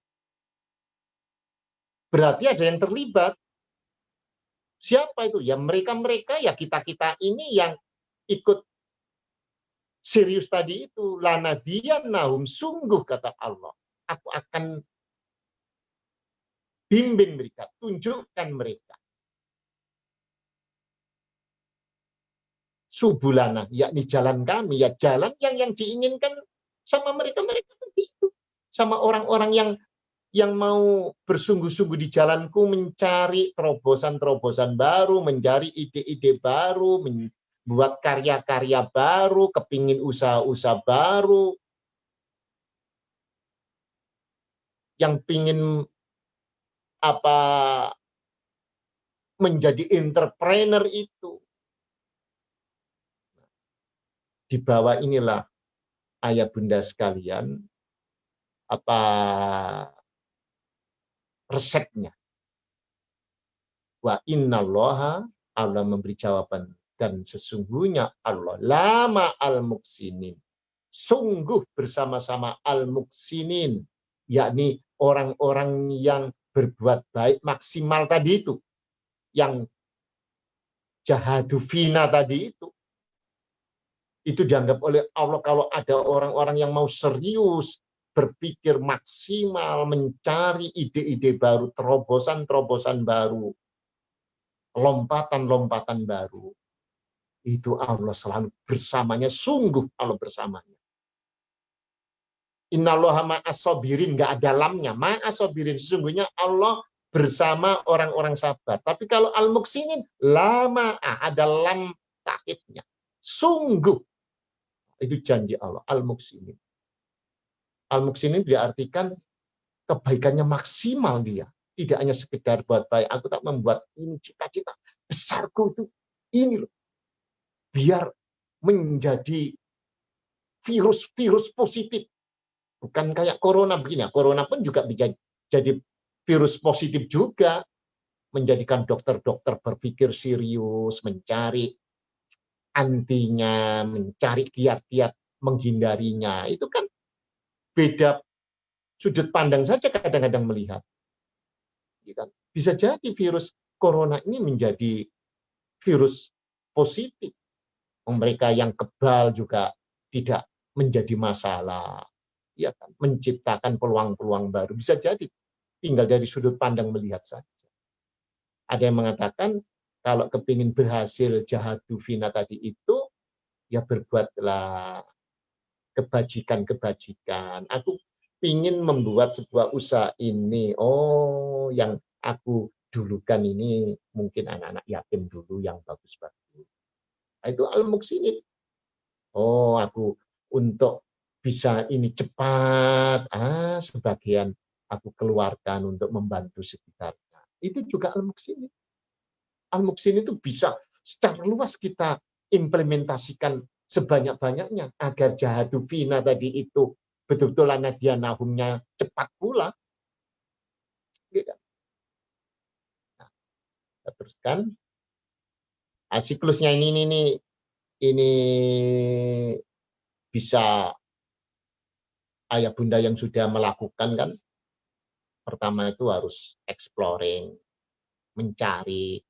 Berarti ada yang terlibat. Siapa itu? Ya mereka-mereka, ya kita-kita ini yang ikut serius tadi itu. Lanadiyannahum, sungguh kata Allah, aku akan bimbing mereka, tunjukkan mereka. Subulana, yakni jalan kami, ya jalan yang diinginkan sama mereka-mereka begitu. Sama orang-orang yang mau bersungguh-sungguh di jalanku, mencari terobosan-terobosan baru, mencari ide-ide baru, membuat karya-karya baru, kepingin usaha-usaha baru, yang pingin menjadi entrepreneur itu. Di bawah inilah ayah bunda sekalian, resepnya. Wa innallaha, Allah memberi jawaban, dan sesungguhnya Allah lama al-muksinin, sungguh bersama-sama al-muksinin, yakni orang-orang yang berbuat baik maksimal tadi yang jahadu fina tadi itu dianggap oleh Allah kalau ada orang-orang yang mau serius berpikir maksimal, mencari ide-ide baru, terobosan-terobosan baru, lompatan-lompatan baru. Itu Allah selalu bersamanya, sungguh Allah bersamanya. Innallaha ma'as-sabirin, nggak ada lamnya. Ma'as-sabirin, sesungguhnya Allah bersama orang-orang sabar. Tapi kalau al-muksinin, lama ada lam takhidnya. Sungguh, itu janji Allah, al-muksinin. Al-muksinin diartikan kebaikannya maksimal dia. Tidak hanya sekedar buat baik. Aku tak membuat ini cita-cita besarku itu. Ini loh. Biar menjadi virus-virus positif. Bukan kayak corona begini. Corona pun juga bisa jadi virus positif juga. Menjadikan dokter-dokter berpikir serius, mencari antinya, mencari kiat-kiat menghindarinya. Itu kan beda sudut pandang saja kadang-kadang melihat. Bisa jadi virus corona ini menjadi virus positif. Mereka yang kebal juga tidak menjadi masalah. Ya kan? Menciptakan peluang-peluang baru. Bisa jadi. Tinggal dari sudut pandang melihat saja. Ada yang mengatakan, kalau kepingin berhasil jahadu fina tadi itu, ya berbuatlah kebajikan-kebajikan. Aku ingin membuat sebuah usaha ini. Oh, yang aku dulukan ini mungkin anak-anak yatim dulu yang bagus-bagus. Itu al-muksinin. Oh, aku untuk bisa ini cepat, sebagian aku keluarkan untuk membantu sekitarnya. Itu juga al-muksinin. Al-muksinin itu bisa secara luas kita implementasikan sebanyak-banyaknya agar jahadu fina tadi itu betul-betul dia nahumnya cepat pula. Nah, kita teruskan. Siklusnya ini bisa ayah bunda yang sudah melakukan kan. Pertama itu harus exploring, mencari,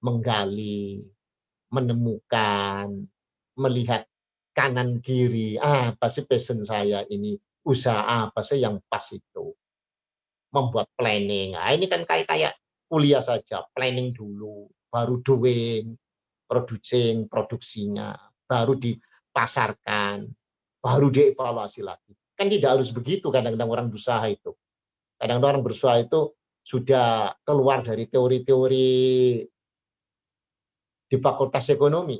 menggali, menemukan, melihat kanan kiri. Apa sih passion saya ini? Usaha apa sih yang pas itu? Membuat planning. Ini kan kayak kuliah saja. Planning dulu, baru doing, produksinya, baru dipasarkan, baru dievaluasi lagi. Kan tidak harus begitu kadang-kadang orang berusaha itu. Kadang-kadang orang berusaha itu sudah keluar dari teori-teori di Fakultas Ekonomi.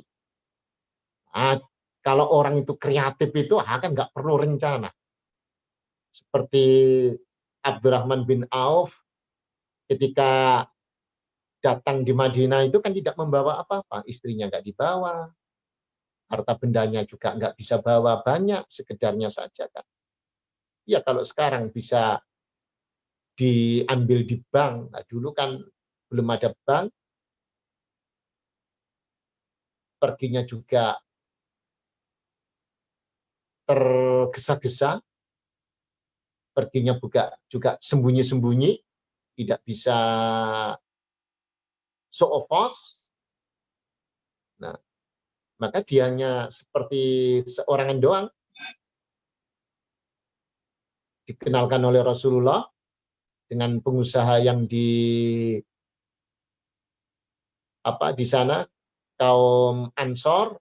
Kalau orang itu kreatif itu kan nggak perlu rencana. Seperti Abdurrahman bin Auf ketika datang di Madinah itu kan tidak membawa apa-apa. Istrinya nggak dibawa, harta bendanya juga nggak bisa bawa banyak, sekedarnya saja kan. Ya kalau sekarang bisa diambil di bank, dulu kan belum ada bank, perginya juga tergesa-gesa, perginya juga sembunyi-sembunyi, tidak bisa show of force. Nah, maka dia hanya seperti seorangan doang dikenalkan oleh Rasulullah dengan pengusaha yang di sana kaum Ansor.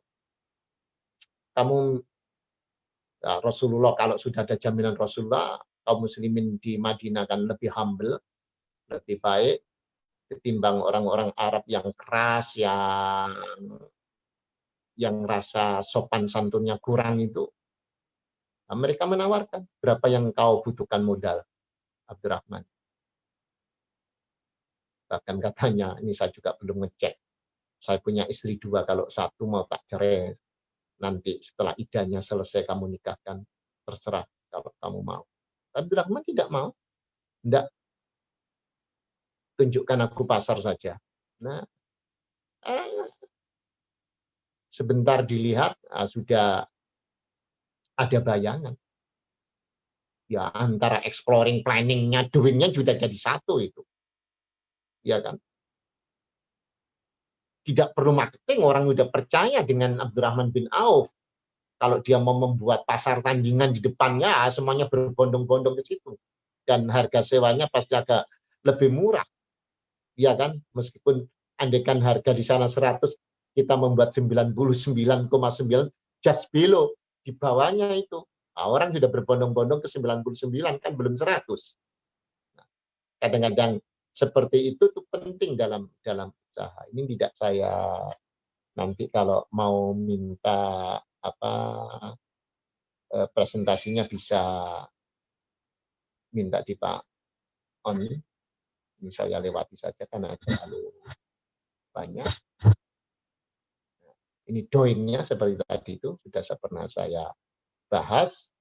Rasulullah kalau sudah ada jaminan Rasulullah, kaum muslimin di Madinah kan lebih humble, lebih baik ketimbang orang-orang Arab yang keras, yang rasa sopan santunnya kurang itu. Nah, mereka menawarkan, berapa yang kau butuhkan modal, Abdurrahman? Bahkan katanya, ini saya juga belum ngecek. Saya punya istri 2, kalau 1 mau tak cerai. Nanti setelah idahnya selesai kamu nikahkan, terserah kalau kamu mau. Abdurrahman tidak mau. Tidak. Tunjukkan aku pasar saja. Nah, sebentar dilihat, sudah ada bayangan. Ya antara exploring, planningnya, doingnya sudah jadi satu itu. Ya kan? Tidak perlu marketing, orang sudah percaya dengan Abdurrahman bin Auf. Kalau dia mau membuat pasar tandingan di depannya, semuanya berbondong-bondong ke situ. Dan harga sewanya pasti agak lebih murah. Ya kan? Meskipun andaikan harga di sana 100, kita membuat 99,9, just below. Di bawahnya itu. Nah, orang sudah berbondong-bondong ke 99, kan belum 100. Nah, kadang-kadang seperti itu tuh penting dalam usaha. Ini tidak saya nanti kalau mau minta presentasinya bisa minta di Pak On. Ini saya lewati saja karena terlalu banyak. Ini doingnya seperti tadi itu sudah pernah saya bahas.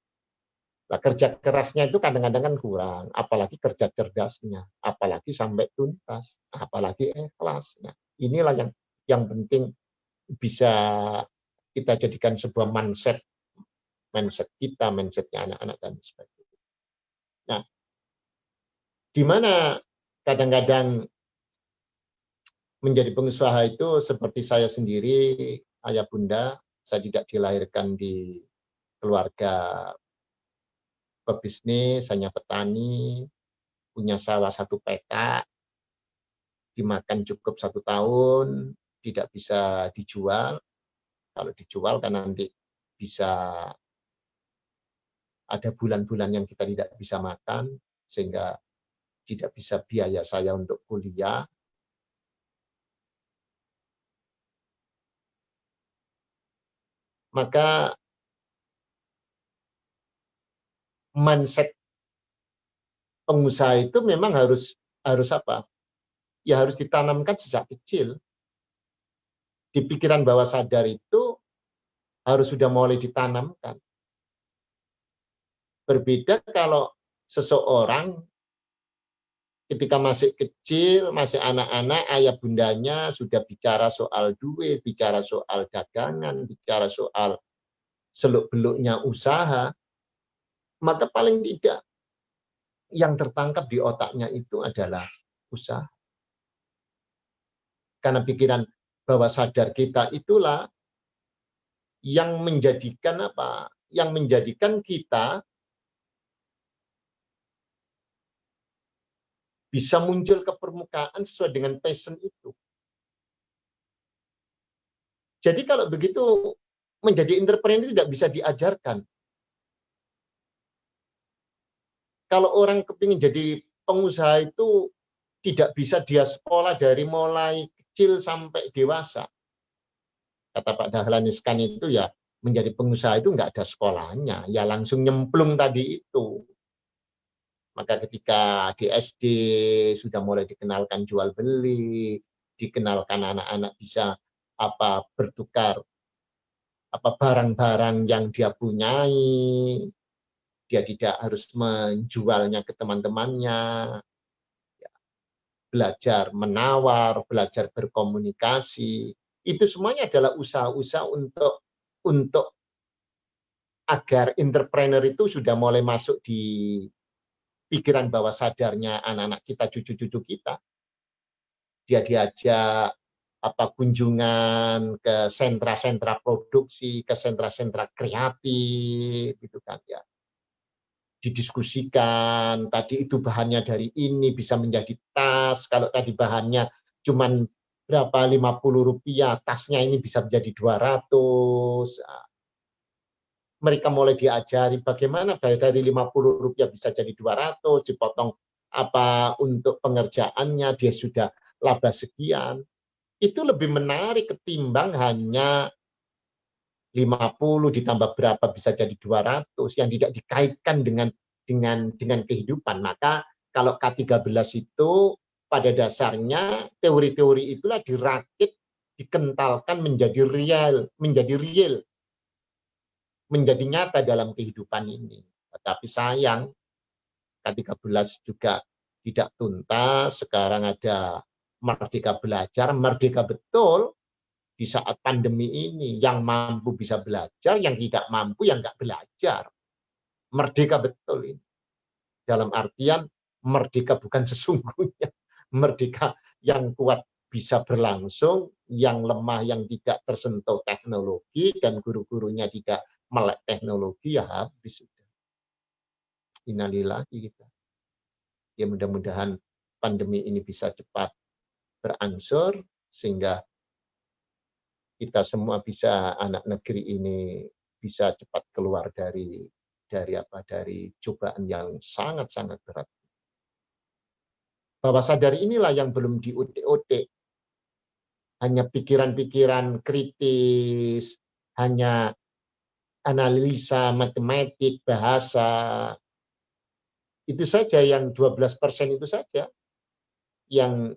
Nah, kerja kerasnya itu kadang-kadang kan kurang, apalagi kerja cerdasnya, apalagi sampai tuntas, apalagi ikhlas. Nah, inilah yang penting bisa kita jadikan sebuah mindset kita, mindsetnya anak-anak dan sebagainya. Nah, di mana kadang-kadang menjadi pengusaha itu seperti saya sendiri, ayah bunda, saya tidak dilahirkan di keluarga pebisnis, hanya petani, punya sawah 1 peta, dimakan cukup 1 tahun, tidak bisa dijual. Kalau dijual kan nanti bisa ada bulan-bulan yang kita tidak bisa makan, sehingga tidak bisa biaya saya untuk kuliah. Maka mindset pengusaha itu memang harus apa? Ya harus ditanamkan sejak kecil. Di pikiran bawah sadar itu harus sudah mulai ditanamkan. Berbeda kalau seseorang ketika masih kecil, masih anak-anak, ayah bundanya sudah bicara soal duit, bicara soal dagangan, bicara soal seluk-beluknya usaha, maka paling tidak yang tertangkap di otaknya itu adalah usaha. Karena pikiran bawah sadar kita itulah yang menjadikan apa? Yang menjadikan kita bisa muncul ke permukaan sesuai dengan passion itu. Jadi kalau begitu menjadi entrepreneur tidak bisa diajarkan. Kalau orang kepingin jadi pengusaha itu tidak bisa dia sekolah dari mulai kecil sampai dewasa. Kata Pak Dahlan Iskan itu ya menjadi pengusaha itu nggak ada sekolahnya, ya langsung nyemplung tadi itu. Maka ketika di SD sudah mulai dikenalkan jual beli, dikenalkan anak-anak bisa bertukar barang-barang yang dia punyai, dia tidak harus menjualnya ke teman-temannya, ya, belajar menawar, belajar berkomunikasi, itu semuanya adalah usaha-usaha untuk agar entrepreneur itu sudah mulai masuk di pikiran bawah sadarnya anak-anak kita, cucu-cucu kita. Dia diajak kunjungan ke sentra-sentra produksi, ke sentra-sentra kreatif, gitu kan ya. Didiskusikan, tadi itu bahannya dari ini bisa menjadi tas, kalau tadi bahannya cuman berapa 50 rupiah, tasnya ini bisa menjadi 200. Mereka mulai diajari bagaimana dari 50 rupiah bisa jadi 200, dipotong untuk pengerjaannya, dia sudah laba sekian. Itu lebih menarik ketimbang hanya 50 ditambah berapa bisa jadi 200 yang tidak dikaitkan dengan kehidupan. Maka kalau K13 itu pada dasarnya teori-teori itulah dirakit, dikentalkan menjadi real, menjadi nyata dalam kehidupan ini. Tetapi sayang, K13 juga tidak tuntas. Sekarang ada Merdeka Belajar, merdeka betul di saat pandemi ini. Yang mampu bisa belajar, yang tidak mampu yang nggak belajar. Merdeka betul ini. dalam artian merdeka bukan sesungguhnya, merdeka yang kuat bisa berlangsung, yang lemah yang tidak tersentuh teknologi dan guru-gurunya tidak melek teknologi ya habis sudah. Innalillahi kita. Ya mudah-mudahan pandemi ini bisa cepat berangsur sehingga kita semua bisa, anak negeri ini bisa cepat keluar dari cobaan yang sangat-sangat berat. Bawah sadar inilah yang belum diutik-utik. Hanya pikiran-pikiran kritis, hanya analisa matematik, bahasa. Itu saja yang 12% itu saja yang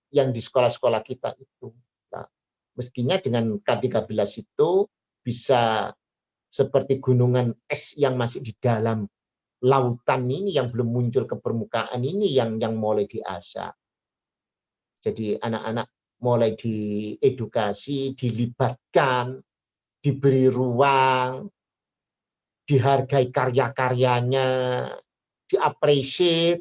di sekolah-sekolah kita itu. Nah, mestinya dengan K13 itu bisa seperti gunungan es yang masih di dalam lautan ini, yang belum muncul ke permukaan ini, yang mulai diasah. Jadi anak-anak mulai diedukasi, dilibatkan, diberi ruang, dihargai karya-karyanya, diapresiasi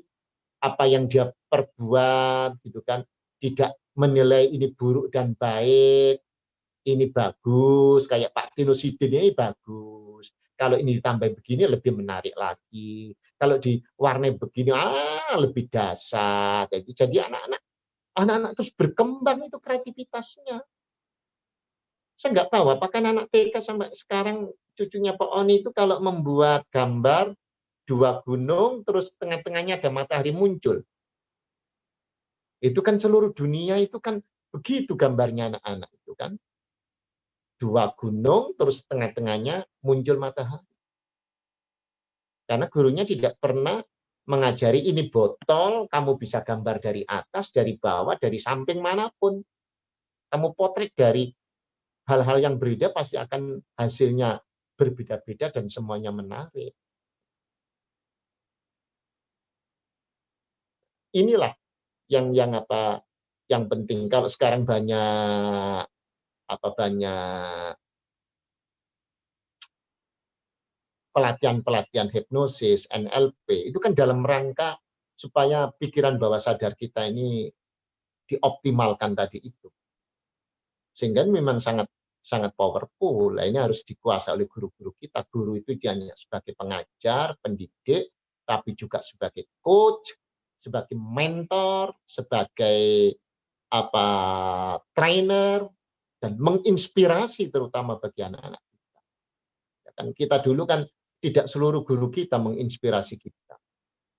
apa yang dia perbuat, gitu kan. Tidak menilai ini buruk dan baik, ini bagus, kayak Pak Tino Sidin ini bagus. Kalau ini ditambah begini lebih menarik lagi. Kalau diwarnai begini, lebih dasar. Jadi anak-anak terus berkembang itu kreativitasnya. Saya nggak tahu apakah anak TK sampai sekarang cucunya Pak Oni itu kalau membuat gambar 2 gunung terus tengah-tengahnya ada matahari muncul. Itu kan seluruh dunia itu kan begitu gambarnya anak-anak itu kan. 2 gunung terus tengah-tengahnya muncul matahari. Karena gurunya tidak pernah mengajari ini botol, kamu bisa gambar dari atas, dari bawah, dari samping manapun. Kamu potret dari hal-hal yang berbeda pasti akan hasilnya berbeda-beda dan semuanya menarik. Inilah yang penting. Kalau sekarang banyak pelatihan-pelatihan hipnosis, NLP, itu kan dalam rangka supaya pikiran bawah sadar kita ini dioptimalkan tadi itu. Sehingga memang sangat powerful. Nah, ini harus dikuasai oleh guru-guru kita. Guru itu dia hanya sebagai pengajar, pendidik, tapi juga sebagai coach, sebagai mentor, sebagai trainer, dan menginspirasi terutama bagi anak-anak kita. Kan kita dulu kan tidak seluruh guru kita menginspirasi kita.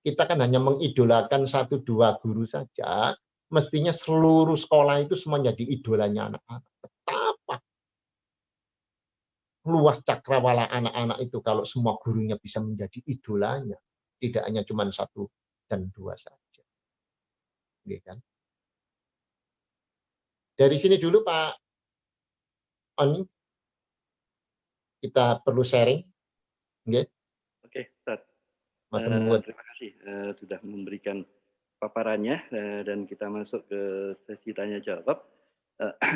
Kita kan hanya mengidolakan 1-2 guru saja. Mestinya seluruh sekolah itu semua jadi idolanya anak-anak. Betapa luas cakrawala anak-anak itu kalau semua gurunya bisa menjadi idolanya. Tidak hanya cuma 1 dan 2 saja. Oke, kan? Dari sini dulu Pak Oni. Kita perlu sharing. Oke, Ustaz. Terima kasih sudah memberikan paparannya dan kita masuk ke sesi tanya jawab.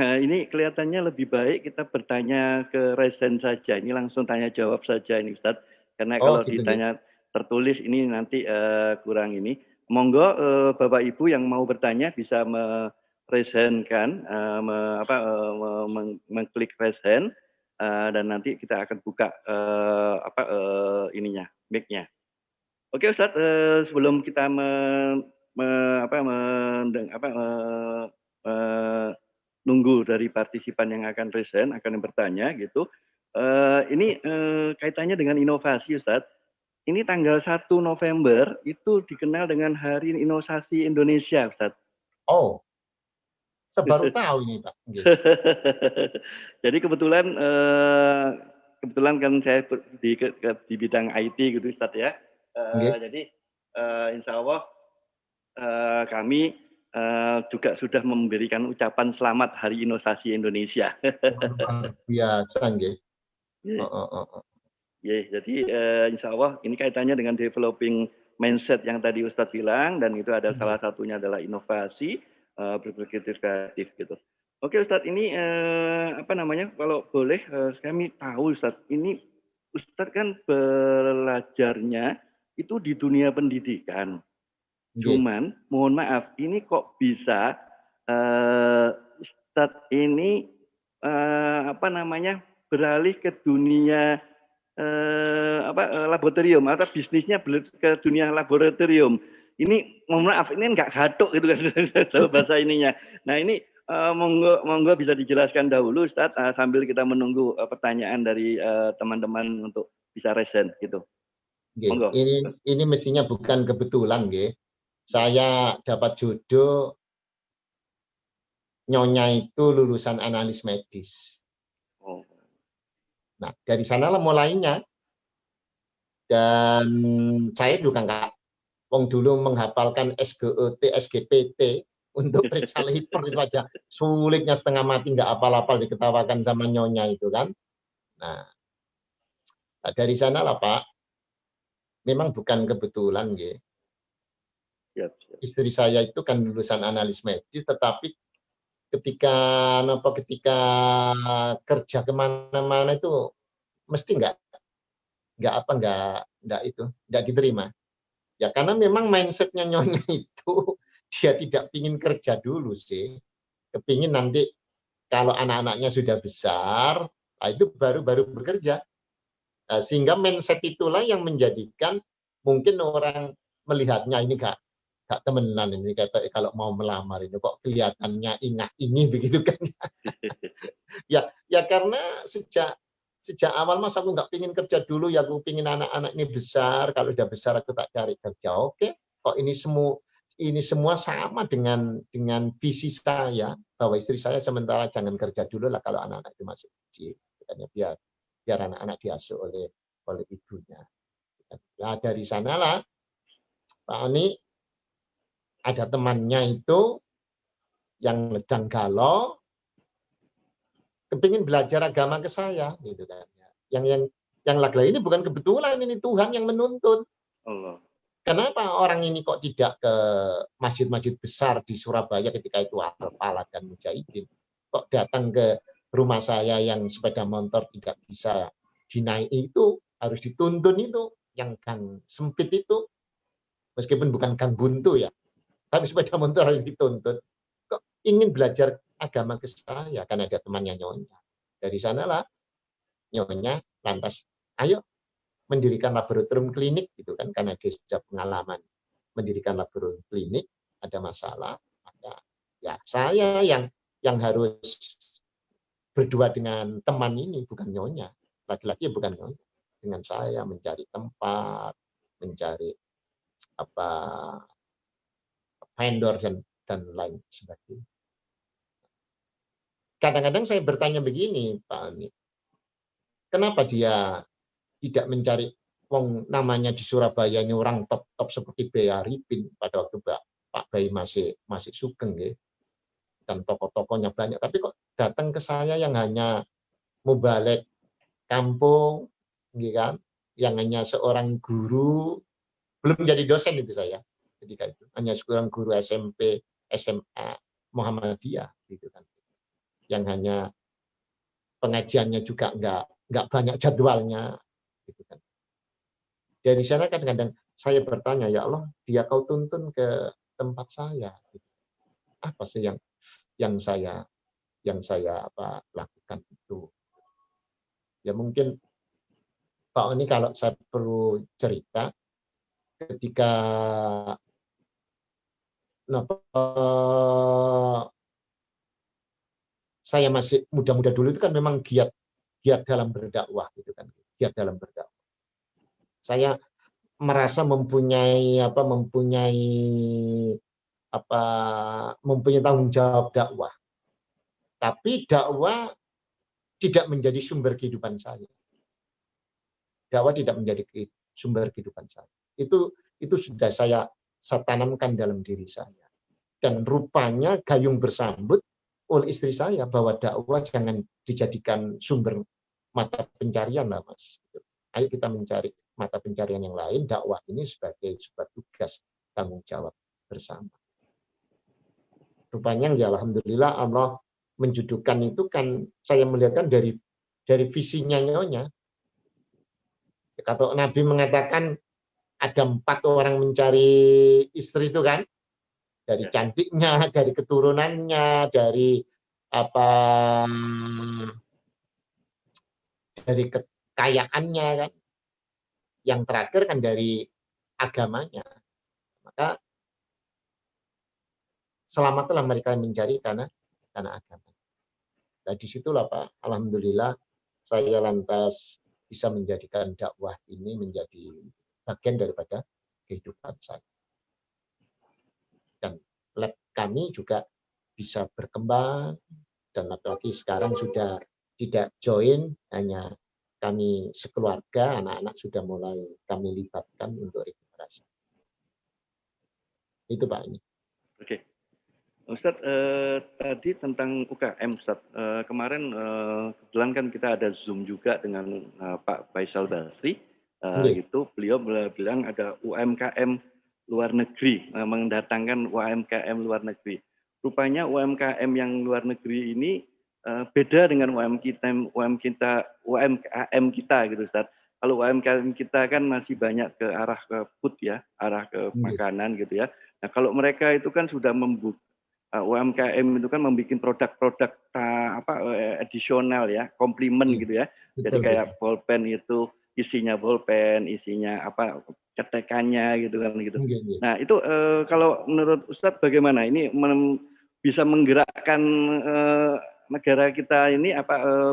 Ini kelihatannya lebih baik kita bertanya ke resen saja. Ini langsung tanya jawab saja ini Ustaz. Karena kalau gitu, ditanya tertulis ini nanti kurang ini. Monggo Bapak Ibu yang mau bertanya bisa meresenkan, mengklik resen dan nanti kita akan buka ininya, mic-nya. Oke Ustaz, sebelum kita nunggu dari partisipan yang akan present, akan bertanya gitu. Ini kaitannya dengan inovasi Ustaz. Ini tanggal 1 November itu dikenal dengan Hari Inovasi Indonesia Ustaz. Oh, saya baru tahu ini Pak. Jadi kebetulan kan saya di bidang IT gitu Ustaz ya. Jadi insya Allah kami juga sudah memberikan ucapan selamat Hari Inovasi Indonesia. Luar biasa, nggih. Jadi insya Allah ini kaitannya dengan developing mindset yang tadi Ustadz bilang, dan itu ada salah satunya adalah inovasi, berpikir kreatif gitu. Oke Ustadz, ini kalau boleh kami tahu Ustadz, ini Ustadz kan belajarnya itu di dunia pendidikan. Nggih. Cuman mohon maaf, ini kok bisa Ustadz ini beralih ke dunia laboratorium atau bisnisnya ke dunia laboratorium. Ini mohon maaf, ini nggak gatuk gitu kan kalau bahasa ininya. Nah ini monggo bisa dijelaskan dahulu Ustadz sambil kita menunggu pertanyaan dari teman-teman untuk bisa resen gitu. Monggo. Ini mestinya bukan kebetulan, nggih. Saya dapat jodoh nyonya itu lulusan analis medis. Oh. Nah, dari sanalah mulainya. Dan saya juga nggak, wong dulu menghafalkan SGOT, SGPT untuk periksa liver itu aja sulitnya setengah mati, nggak apal-apal, diketawakan sama nyonya itu kan. Nah, dari sanalah Pak, memang bukan kebetulan, nggih. Istri saya itu kan lulusan analis medis, tetapi ketika kerja kemana-mana itu mesti nggak diterima. Ya karena memang mindsetnya nyonya itu dia tidak pingin kerja dulu sih, kepingin nanti kalau anak-anaknya sudah besar, itu baru bekerja. Sehingga mindset itulah yang menjadikan mungkin orang melihatnya ini gak temenan ini, kayak kalau mau melamar ini kok kelihatannya ingah-ingih begitu kan. ya karena sejak awal mas aku nggak pingin kerja dulu, ya aku pingin anak-anak ini besar, kalau udah besar aku tak cari kerja. Oke, kok ini semua sama dengan visi saya, bahwa istri saya sementara jangan kerja dulu lah kalau anak-anak itu masih kecil, biar anak-anak diasuh oleh ibunya. Nah dari sanalah Pak Oni ada temannya itu yang sedang galau, kepingin belajar agama ke saya, gitu kan. Yang lagi ini bukan kebetulan, ini Tuhan yang menuntun. Allah. Kenapa orang ini kok tidak ke masjid-masjid besar di Surabaya ketika itu Al-Falak dan Mujahidin, kok datang ke rumah saya yang sepeda motor tidak bisa dinaiki, itu harus dituntun, itu yang gang sempit itu, meskipun bukan gang buntu ya, tapi sepeda motor harus dituntun. Kok ingin belajar agama ke saya, karena ada temannya nyonya. Dari sanalah nyonya lantas, ayo mendirikan laboratorium klinik gitu kan, karena dia sudah pengalaman mendirikan laboratorium klinik, ada masalah, maka ya saya yang harus berdua dengan teman ini, bukan nyonya, laki-laki bukan nyonya, dengan saya mencari tempat, mencari vendor dan lain sebagainya. Kadang-kadang saya bertanya begini, Pak Ani, kenapa dia tidak mencari namanya di Surabaya ini orang top seperti B. Arifin pada waktu Pak Bayi masih sugeng, ya, dan tokoh-tokohnya banyak, tapi kok datang ke saya yang hanya mubalik kampung, gitu kan, yang hanya seorang guru, belum jadi dosen itu saya ketika itu, hanya seorang guru SMP, SMA, Muhammadiyah, gitu kan, yang hanya pengajiannya juga nggak banyak jadwalnya, gitu kan. Dari sana kadang-kadang saya bertanya, ya Allah, dia kau tuntun ke tempat saya, gitu. Apa sih yang saya lakukan itu? Ya mungkin Pak Oni kalau saya perlu cerita, ketika saya masih muda-muda dulu itu kan memang giat dalam berdakwah, gitu kan, giat dalam berdakwah. Saya merasa mempunyai tanggung jawab dakwah, tapi dakwah tidak menjadi sumber kehidupan saya. Dakwah tidak menjadi sumber kehidupan saya. Itu sudah saya tanamkan dalam diri saya. Dan rupanya gayung bersambut oleh istri saya bahwa dakwah jangan dijadikan sumber mata pencarian lah, Mas. Ayo kita mencari mata pencarian yang lain, dakwah ini sebagai sebuah tugas tanggung jawab bersama. Rupanya ya alhamdulillah Allah menjodohkan itu kan, saya melihatkan dari visinya nyonya. Kalau Nabi mengatakan ada 4 orang mencari istri itu kan, dari cantiknya, dari keturunannya, dari apa, dari kekayaannya kan. Yang terakhir kan dari agamanya. Maka selamatlah mereka mencari karena agama. Nah disitulah Pak, alhamdulillah saya lantas bisa menjadikan dakwah ini menjadi bagian daripada kehidupan saya. Dan lab kami juga bisa berkembang, dan apalagi sekarang sudah tidak join, hanya kami sekeluarga, anak-anak sudah mulai kami libatkan untuk regenerasi. Itu Pak ini. Oke. Ustadz, tadi tentang UKM, Ustadz. Kemarin kebetulan kan kita ada Zoom juga dengan Pak Faisal Basri. Gitu, beliau bilang ada UMKM luar negeri, mendatangkan UMKM luar negeri. Rupanya UMKM yang luar negeri ini beda dengan UMKM kita gitu, Ustadz. Kalau UMKM kita kan masih banyak ke arah ke food ya, arah ke makanan gitu ya. Nah kalau mereka itu kan sudah membuka UMKM itu kan membuat produk-produk addisional ya, komplimen gitu ya. Jadi kayak bolpen itu isinya bolpen, isinya apa ketekannya gitu kan gitu. Nah itu kalau menurut Ustadz bagaimana ini bisa menggerakkan negara kita ini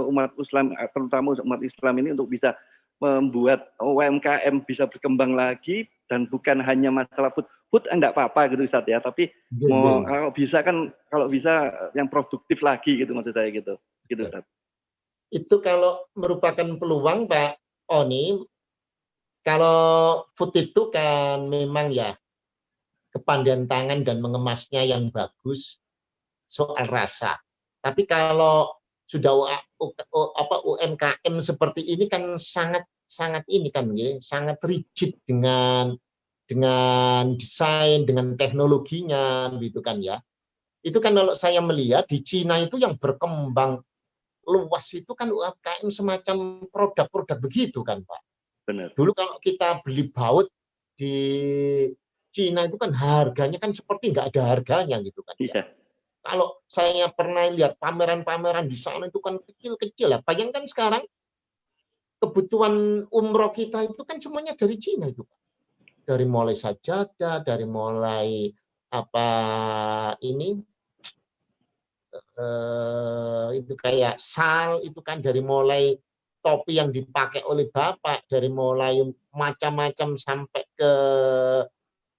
umat Islam, terutama umat Islam ini untuk bisa membuat UMKM bisa berkembang lagi dan bukan hanya masalah food enggak apa-apa gitu Ustadz ya, tapi kalau bisa yang produktif lagi gitu maksud saya gitu Ustadz. Itu kalau merupakan peluang Pak Oni, kalau food itu kan memang ya kepandaian tangan dan mengemasnya yang bagus soal rasa. Tapi kalau sudah UMKM seperti ini kan sangat ini kan ya, sangat rigid dengan desain, dengan teknologinya gitu kan ya. Itu kan kalau saya melihat di Cina itu yang berkembang luas itu kan UMKM semacam produk-produk begitu kan Pak. Benar. Dulu kalau kita beli baut di Cina itu kan harganya kan seperti nggak ada harganya gitu kan. Iya. Kalau saya pernah lihat pameran-pameran di sana itu kan kecil-kecil ya. Bayangkan sekarang kebutuhan umroh kita itu kan semuanya dari Cina itu Pak. Dari mulai sajadah, dari mulai itu kayak sal itu kan, dari mulai topi yang dipakai oleh Bapak, dari mulai macam-macam sampai ke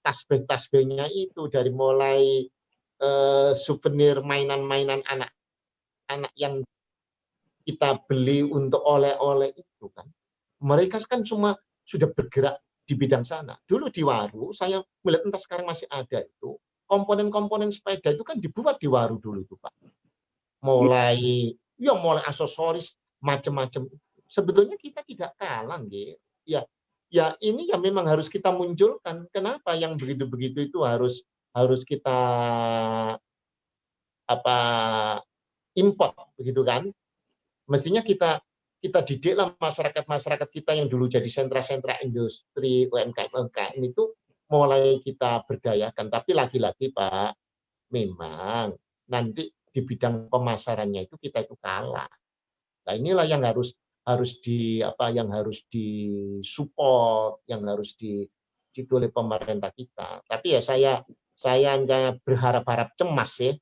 tasbih-tasbihnya itu, dari mulai souvenir mainan-mainan anak-anak yang kita beli untuk oleh-oleh itu kan. Mereka kan semua sudah bergerak di bidang sana. Dulu di Waru, saya melihat entah sekarang masih ada itu, komponen-komponen sepeda itu kan dibuat di Waru dulu itu Pak. Mulai aksesoris macam-macam. Sebetulnya kita tidak kalah gitu. Ya ini ya memang harus kita munculkan. Kenapa yang begitu-begitu itu harus kita import begitu kan? Mestinya kita didiklah masyarakat kita yang dulu jadi sentra-sentra industri UMKM itu mulai kita berdayakan. Tapi lagi-lagi Pak, memang nanti di bidang pemasarannya itu kita itu kalah. Nah inilah yang harus disupport, yang harus ditu oleh pemerintah kita. Tapi ya saya hanya berharap-harap cemas ya,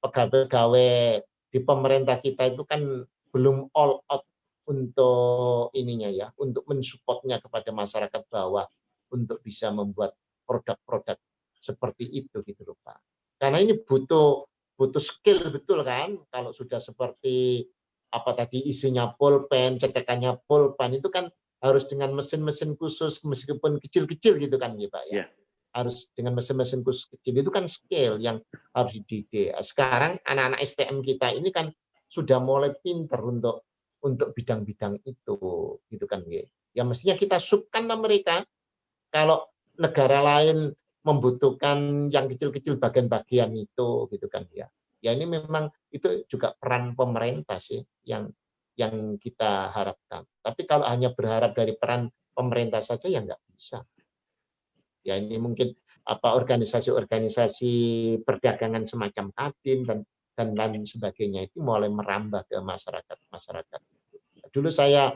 pegawai di pemerintah kita itu kan belum all out untuk ininya ya, untuk mensupportnya kepada masyarakat bawah untuk bisa membuat produk-produk seperti itu gitu loh Pak. Karena ini butuh skill betul kan, kalau sudah seperti isinya pulpen, cetekannya pulpen itu kan harus dengan mesin-mesin khusus meskipun kecil-kecil gitu kan ya Pak ya. Harus dengan mesin-mesin khusus kecil itu kan skill yang harus dididik. Sekarang anak-anak STM kita ini kan sudah mulai pinter untuk bidang-bidang itu gitu kan ya. Ya mestinya kita subkan mereka. Kalau negara lain membutuhkan yang kecil-kecil bagian-bagian itu gitu kan ya. Ya ini memang itu juga peran pemerintah sih yang kita harapkan. Tapi kalau hanya berharap dari peran pemerintah saja ya nggak bisa. Ya ini mungkin apa organisasi-organisasi perdagangan semacam Kadin dan lain sebagainya itu mulai merambah ke masyarakat. Dulu saya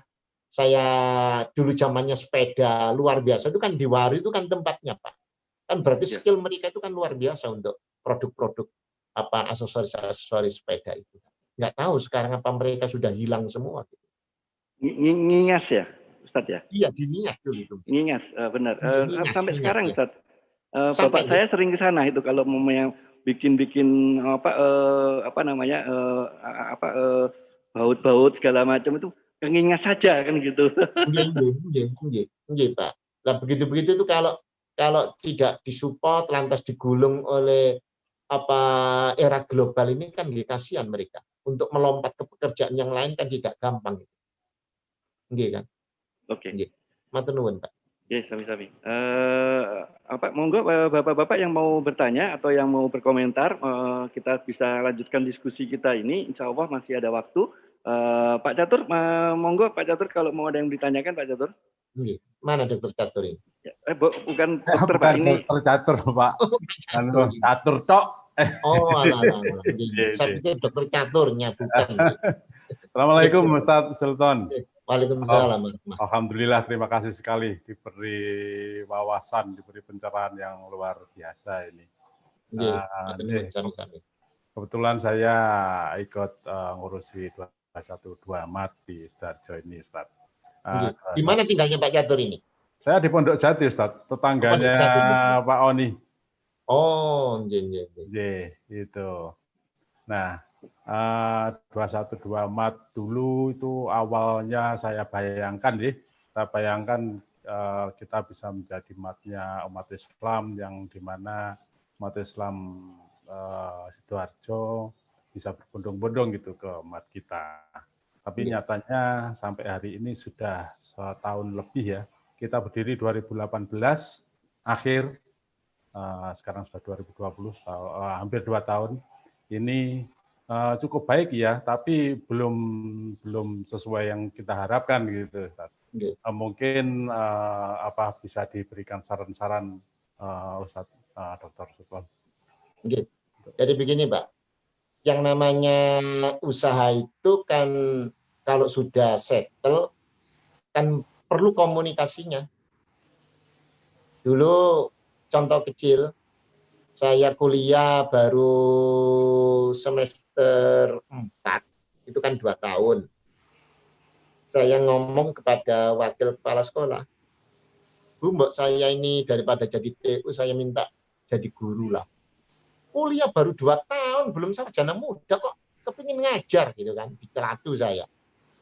dulu zamannya sepeda luar biasa itu kan di Wari itu kan tempatnya Pak. Kan berarti skill mereka itu kan luar biasa untuk produk-produk apa aksesoris sepeda itu. Nggak tahu sekarang apa mereka sudah hilang semua. Ngingas ya, Ustadz ya? Iya, di Nias dulu itu. Ngingas, benar. Sampai Nias, sekarang, ya. Ustadz. Bapak saya sering ke sana itu kalau mau yang bikin apa namanya baut-baut segala macam itu kengingas saja kan gitu. Iya, Pak. Nah, begitu-begitu itu kalau tidak disupport lantas digulung oleh apa era global ini kan kasihan mereka. Untuk melompat ke pekerjaan yang lain kan tidak gampang. Nggih kan? Oke. Nggih. Matur nuwun, Pak. Yes, sami-sami. Monggo bapak-bapak yang mau bertanya atau yang mau berkomentar, kita bisa lanjutkan diskusi kita ini. Insya Allah masih ada waktu. Pak Catur, monggo Pak Catur kalau mau ada yang ditanyakan Pak Catur. Mana Dokter Catur ini? Bukan dokter Pak ini. Dokter Catur Pak. Catur tok. Oh, alah. Saya pikir Dokter Caturnya bukan. Assalamualaikum Ustaz Sultan. Waalaikumsalam. Alhamdulillah, terima kasih sekali diberi wawasan, diberi pencerahan yang luar biasa ini. Kebetulan saya ikut ngurusi 212 Mat di Sidoarjo ini, Ustaz. Di mana tinggalnya Pak Catur ini? Saya di Pondok Jati, Ustaz, tetangganya Pak Oni. Oh, itu. Nah, 212 Mat dulu itu awalnya saya bayangkan kita bisa menjadi matnya umat Islam yang dimana umat Islam Sidoarjo bisa berbondong-bondong gitu ke mat kita. Tapi nyatanya sampai hari ini sudah setahun lebih ya. Kita berdiri 2018 akhir, sekarang sudah 2020, hampir 2 tahun. Ini cukup baik ya, tapi belum sesuai yang kita harapkan gitu. Mungkin bisa diberikan saran-saran Ustaz Dr. Sultan. Jadi begini Pak, yang namanya usaha itu kan kalau sudah settle kan perlu komunikasinya. Dulu contoh kecil, saya kuliah baru semester 4, itu kan 2 tahun. Saya ngomong kepada wakil kepala sekolah, Bu, mbok saya ini daripada jadi TU, saya minta jadi guru lah. Kuliah baru 2 tahun, belum sarjana muda kok kepingin ngajar gitu kan, dicelatu saya.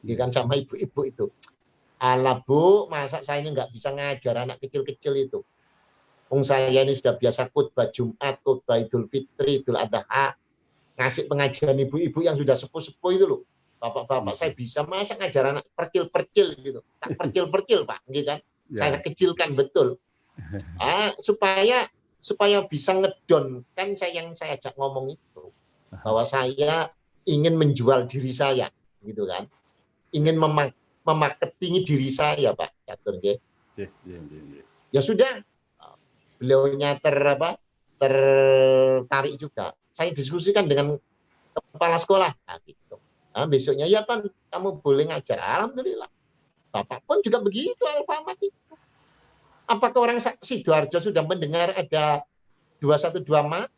Gitu kan sama ibu-ibu itu. Alah Bu, masa saya ini nggak bisa ngajar anak kecil-kecil itu. Saya ini sudah biasa khutbah Jumat, khutbah Idul Fitri, Idul Adha, ngasih pengajian ibu-ibu yang sudah sepuh-sepuh itu loh. Bapak-bapak saya bisa masa ngajar anak percil-percil gitu. Tak percil-percil Pak, gitu kan. Saya kecilkan betul. Supaya bisa ngedon, kan yang saya ajak ngomong itu. Bahwa saya ingin menjual diri saya, gitu kan. Ingin memarketingi diri saya Pak Catur. Ya sudah. Beliaunya tertarik juga. Saya diskusikan dengan kepala sekolah. Nah, gitu. Nah, besoknya ya kan kamu boleh ngajar. Alhamdulillah. Bapak pun juga begitu Alfamart itu. Apakah orang Sidoarjo sudah mendengar ada 212 Mat?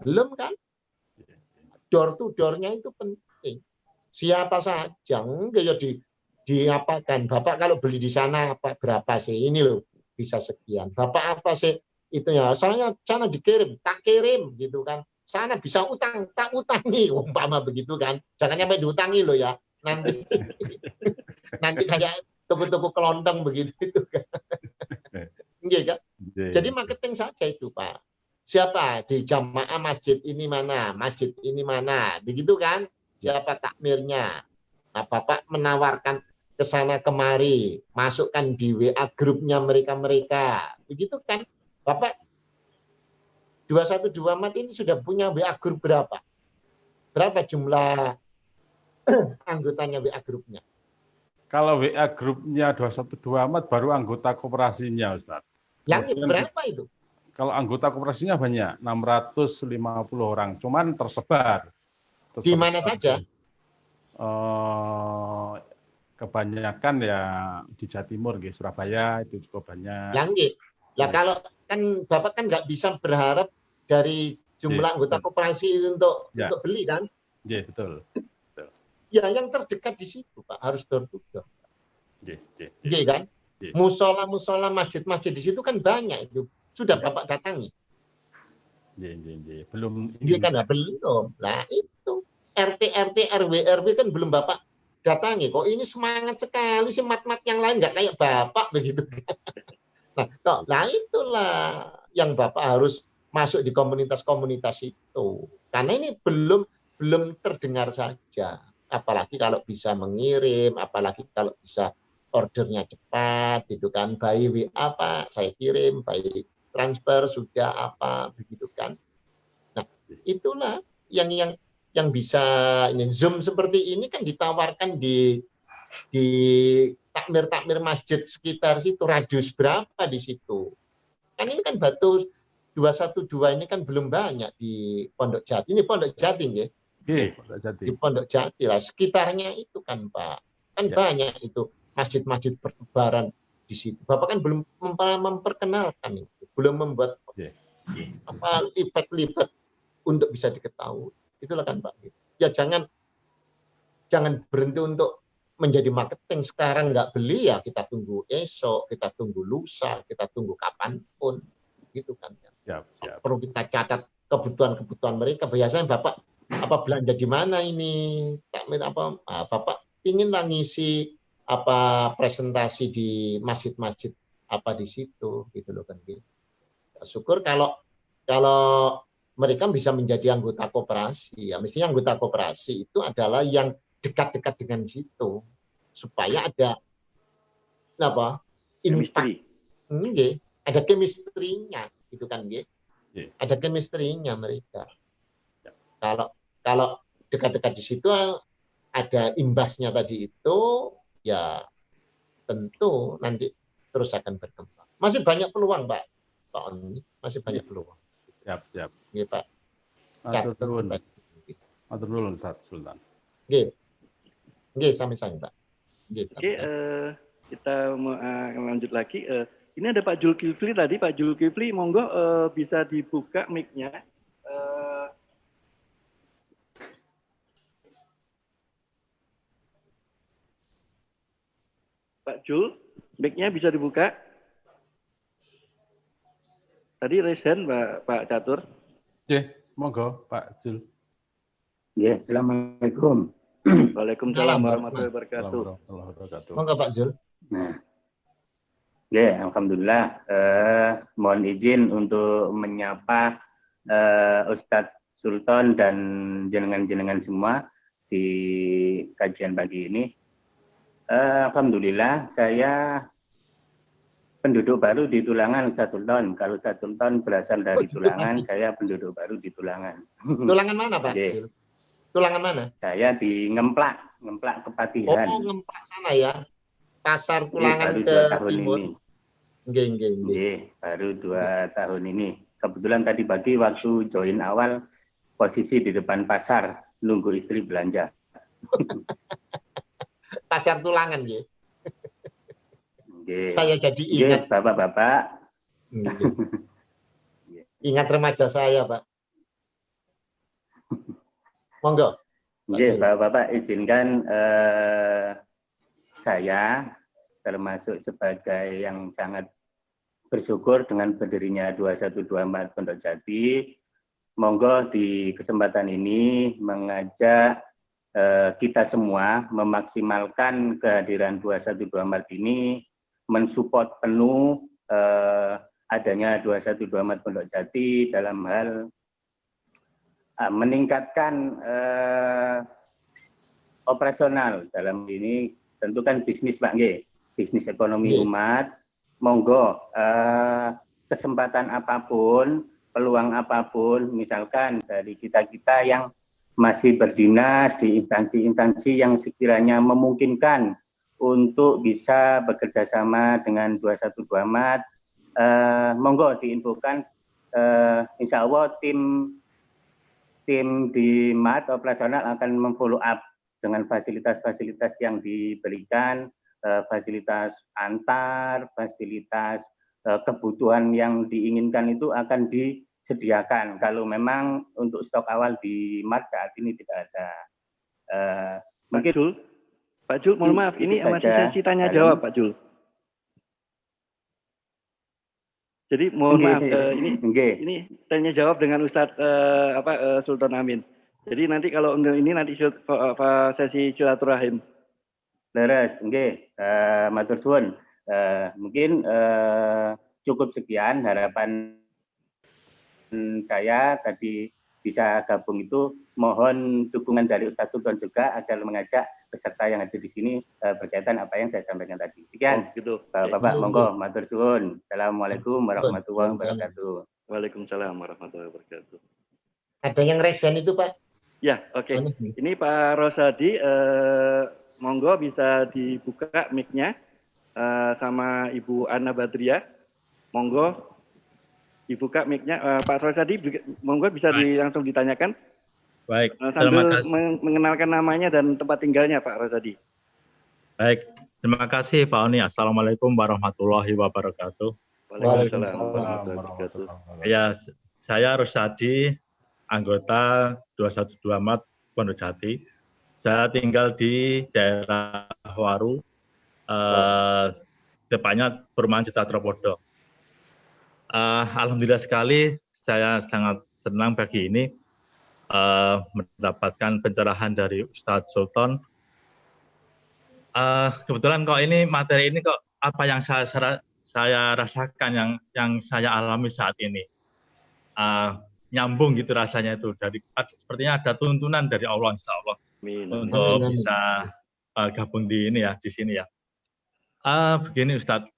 Belum kan? Door to door-nya itu penting. Siapa saja enggak ya diapakan. Bapak kalau beli di sana berapa sih ini loh? Bisa sekian. Bapak apa sih itu ya? Soalnya sana dikirim, tak kirim gitu kan. Sana bisa utang, tak utangi, umpama begitu kan. Jangan sampai diutangi loh ya. Nanti kayak toko-toko kelontong begitu itu kan. Enggak kan? Jadi marketing saja itu Pak. Siapa di jamaah masjid ini mana? Masjid ini mana? Begitu kan? Siapa takmirnya? Nah, Bapak menawarkan ke sana kemari, masukkan di WA grupnya mereka-mereka. Begitu kan? Bapak 212 Mat ini sudah punya WA grup berapa? Berapa jumlah anggotanya WA grupnya? Kalau WA grupnya 212 Mat baru anggota koperasinya, Ustaz. Yang Kemudian berapa itu? kalau anggota koperasinya banyak, 650 orang, cuman tersebar. Di mana saja? Kebanyakan ya di Jawa Timur, Surabaya itu juga banyak. Yang lah kalau kan Bapak kan nggak bisa berharap dari jumlah anggota koperasi untuk beli kan? Iya, betul. Ya yang terdekat di situ Pak, harus door to door. Iya kan? Musola-musola, masjid-masjid di situ kan banyak itu. Sudah Bapak datangi? Belum. Iya kan? Belum. Nah itu RT RW kan belum Bapak datangi. Kok ini semangat sekali sih, mat-mat yang lain nggak kayak Bapak begitu. Nah itulah yang Bapak harus masuk di komunitas-komunitas itu. Karena ini belum terdengar saja. Apalagi kalau bisa mengirim, apalagi kalau bisa ordernya cepat, gitu kan. By WA Pak, saya kirim, by transfer sudah apa, begitu kan. Nah itulah yang bisa ini. Zoom seperti ini kan ditawarkan di takmir masjid sekitar situ, radius berapa di situ. Kan ini kan Batu 212 ini kan belum banyak di Pondok Jati. Ini Pondok Jati ya. Di Pondok Jati lah, sekitarnya itu kan Pak. Kan banyak itu masjid-masjid bertebaran di situ. Bapak kan belum memperkenalkan itu, belum membuat lipat-lipat untuk bisa diketahui. Itulah kan Pak. Ya jangan berhenti untuk menjadi marketing. Sekarang nggak beli ya kita tunggu esok, kita tunggu lusa, kita tunggu kapanpun, gitu kan. Perlu kita catat kebutuhan mereka. Biasanya Bapak belanja di mana ini? Bapak ingin ngisi presentasi di masjid-masjid di situ, gitu loh kan. Syukur kalau mereka bisa menjadi anggota koperasi. Ya mestinya anggota koperasi itu adalah yang dekat-dekat dengan situ, supaya ada chemistry. Ada chemistry-nya, gitu kan, ada chemistry-nya mereka. Kalau dekat-dekat di situ ada imbasnya tadi itu, ya tentu nanti terus akan berkembang. Masih banyak peluang, Pak Oni, masih banyak peluang. Siap. Iya, Pak. Matur nuwun, Ustaz Sultan. Nggih, sami-sami, Pak. Oke, kita lanjut lagi. Ini ada Pak Zulkifli tadi. Pak Zulkifli, monggo bisa dibuka mic-nya. Pak Jul, mic-nya bisa dibuka. Tadi raise hand Pak Catur. Monggo Pak Jul. Assalamualaikum. Waalaikumsalam warahmatullahi wabarakatuh. Monggo Pak Jul. Nah, alhamdulillah. Mohon izin untuk menyapa Ustadz Sultan dan jenengan-jenengan semua di kajian pagi ini. Alhamdulillah, saya penduduk baru di Tulangan, Ustadz Sultan. Kalau Ustadz Sultan berasal dari Tulangan, saya penduduk baru di Tulangan. Tulangan mana Pak? Tulangan mana? Saya di Ngemplak Kepatihan. Oh, Ngemplak sana ya. Pasar Tulangan baru ke 2 tahun timur. Nggih, baru 2 tahun ini. Kebetulan tadi pagi waktu join awal, posisi di depan pasar, nunggu istri belanja. Pasar Tulangan, nggih. Saya jadi ingat Bapak-bapak. Ingat remaja saya, Pak. Monggo. Nggih, Bapak-bapak izinkan saya termasuk sebagai yang sangat bersyukur dengan berdirinya 212 Pondok Jati. Monggo di kesempatan ini mengajak kita semua memaksimalkan kehadiran 212 ini, mensupport penuh adanya 212 Pondok Jati dalam hal meningkatkan operasional dalam ini, tentu kan bisnis Pak nggih, bisnis ekonomi umat. Monggo kesempatan apapun, peluang apapun, misalkan dari kita-kita yang masih berdinas di instansi-instansi yang sekiranya memungkinkan untuk bisa bekerja sama dengan 212 Mat, monggo diinfokan, insya Allah tim di MAT operasional akan memfollow up dengan fasilitas-fasilitas yang diberikan, fasilitas antar, fasilitas kebutuhan yang diinginkan itu akan disediakan. Kalau memang untuk stok awal di MAT saat ini tidak ada. Mungkin Pak Jul, mohon maaf, ini masih sesi tanya jawab, Pak Jul. Jadi mohon maaf, ini tanya jawab dengan Ustadz Sultan Amin. Jadi nanti kalau ini nanti sesi silaturahim. Leres, matur suwun. Mungkin cukup sekian harapan saya tadi bisa gabung itu. Mohon dukungan dari Ustadz Sultan juga agar mengajak peserta yang ada di sini berkaitan apa yang saya sampaikan tadi. Sekian, Bapak-bapak, monggo, matur suwun. Assalamualaikum warahmatullahi wabarakatuh. Waalaikumsalam warahmatullahi wabarakatuh. Ada yang resen itu, Pak? Ya, oke. Ini Pak Rosadi, monggo bisa dibuka mic-nya sama Ibu Anna Badriah. Monggo dibuka mic-nya. Pak Rosadi, monggo bisa langsung ditanyakan. Baik, sambil mengenalkan namanya dan tempat tinggalnya, Pak Rosadi. Baik, terima kasih Pak Oni. Assalamualaikum warahmatullahi wabarakatuh. Waalaikumsalam warahmatullahi wabarakatuh. Ya, saya Rosadi, anggota 212 MAT Pondok Jati. Saya tinggal di daerah Waru, depannya Perumahan Citra Tropodo. Alhamdulillah sekali, saya sangat senang pagi ini mendapatkan pencerahan dari Ustadz Sultan. Kebetulan kok ini materi ini kok apa yang saya rasakan, yang saya alami saat ini nyambung gitu rasanya itu, sepertinya ada tuntunan dari Allah insya Allah untuk bisa gabung di sini ya. Begini Ustadz,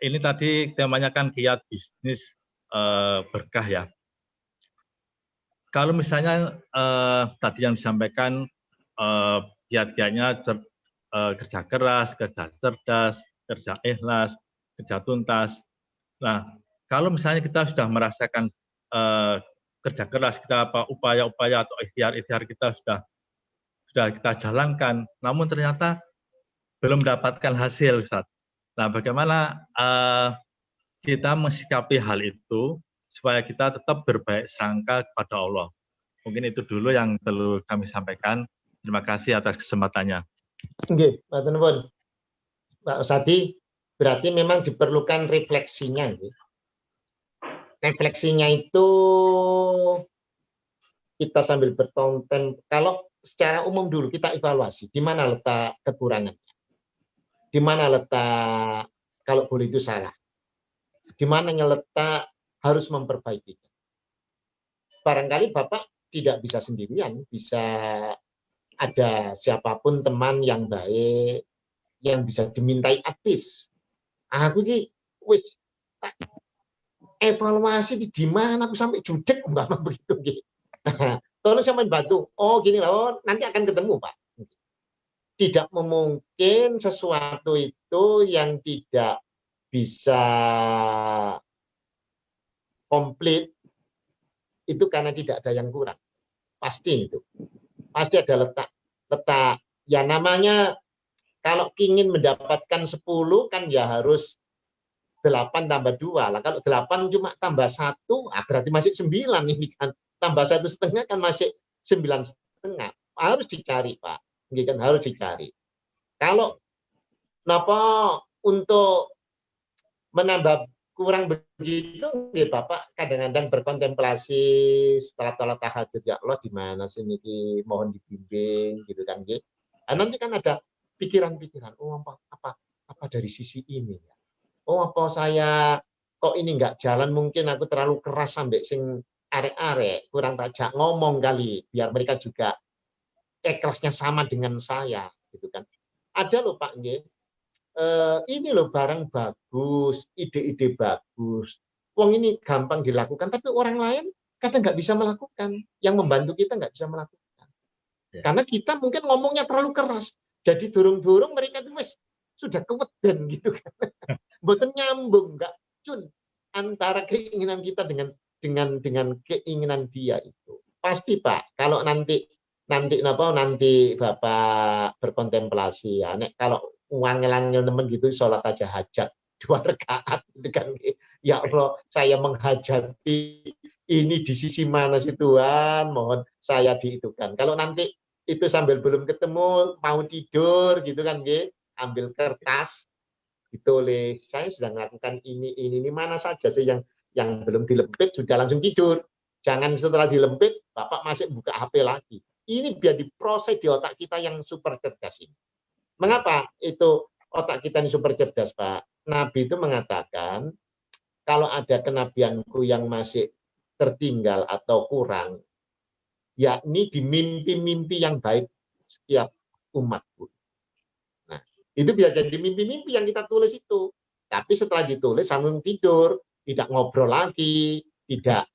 ini tadi temanya kan giat bisnis berkah ya. Kalau misalnya tadi yang disampaikan giat-giatnya kerja keras, kerja cerdas, kerja ikhlas, kerja tuntas. Nah, kalau misalnya kita sudah merasakan kerja keras, kita upaya-upaya atau ikhtiar kita sudah kita jalankan, namun ternyata belum mendapatkan hasil, Ustaz. Nah, bagaimana kita mensikapi hal itu supaya kita tetap berbaik sangka kepada Allah. Mungkin itu dulu yang perlu kami sampaikan. Terima kasih atas kesempatannya. Oke, Pak Tunbun. Pak Sadi, berarti memang diperlukan refleksinya. Refleksinya itu kita sambil bertonton. Kalau secara umum dulu kita evaluasi, di mana letak kekurangannya, di mana letak kalau boleh itu salah, di mana letak harus memperbaiki. Barangkali Bapak tidak bisa sendirian, bisa ada siapapun teman yang baik, yang bisa dimintai advis. Aku ini, wis evaluasi di mana aku sampai judek umpama begitu. Nah, tolong sampai bantu. Oh gini loh, nanti akan ketemu Pak. Tidak memungkin sesuatu itu yang tidak bisa komplit itu karena tidak ada yang kurang. Pasti itu. Pasti ada letak. Ya namanya kalau ingin mendapatkan 10 kan ya harus 8 tambah 2. Lah kalau 8 cuma tambah 1, berarti masih 9 ini kan. Tambah 1,5 kan masih 9,5. Harus dicari, Pak. Ini kan harus dicari. Kalau untuk menambah kurang begitu, ya Bapak kadang-kadang berkontemplasi setelah sholat tahajud, ya Allah di mana sih ini, mohon dibimbing gitu kan. Nah, nanti kan ada pikiran-pikiran, oh apa dari sisi ini ya. Oh apa saya kok ini nggak jalan, mungkin aku terlalu keras sampai sing arek-arek, kurang tajak ngomong kali, biar mereka juga ikhlasnya sama dengan saya gitu kan. Ada loh Pak nggih. Ini loh barang bagus, ide-ide bagus. Wong ini gampang dilakukan, tapi orang lain kadang nggak bisa melakukan. Yang membantu kita nggak bisa melakukan. Ya. Karena kita mungkin ngomongnya terlalu keras. Jadi durung-durung mereka tuh sudah keweden gitu kan. Mboten nyambung, nggak cun. antara keinginan kita dengan keinginan dia itu. Pasti Pak, kalau nanti Bapak berkontemplasi ya, nek kalau ngangel-ngangel nemen gitu sholat aja hajat 2 rakaat gitu kan. Ya Allah, saya menghajati ini di sisi mana sih Tuhan, mohon saya diitukan. Kalau nanti itu sambil belum ketemu mau tidur gitu kan nggih, ambil kertas ditulis, saya sudah melakukan ini mana saja sih yang belum dilempit sudah langsung tidur. Jangan setelah dilempit Bapak masih buka HP lagi. Ini biar diproses di otak kita yang super cerdas ini. Mengapa itu otak kita ini super cerdas, Pak? Nabi itu mengatakan kalau ada kenabianku yang masih tertinggal atau kurang, yakni di mimpi-mimpi yang baik setiap umatku. Nah, itu biar jadi mimpi-mimpi yang kita tulis itu. Tapi setelah ditulis langsung tidur, tidak ngobrol lagi, tidak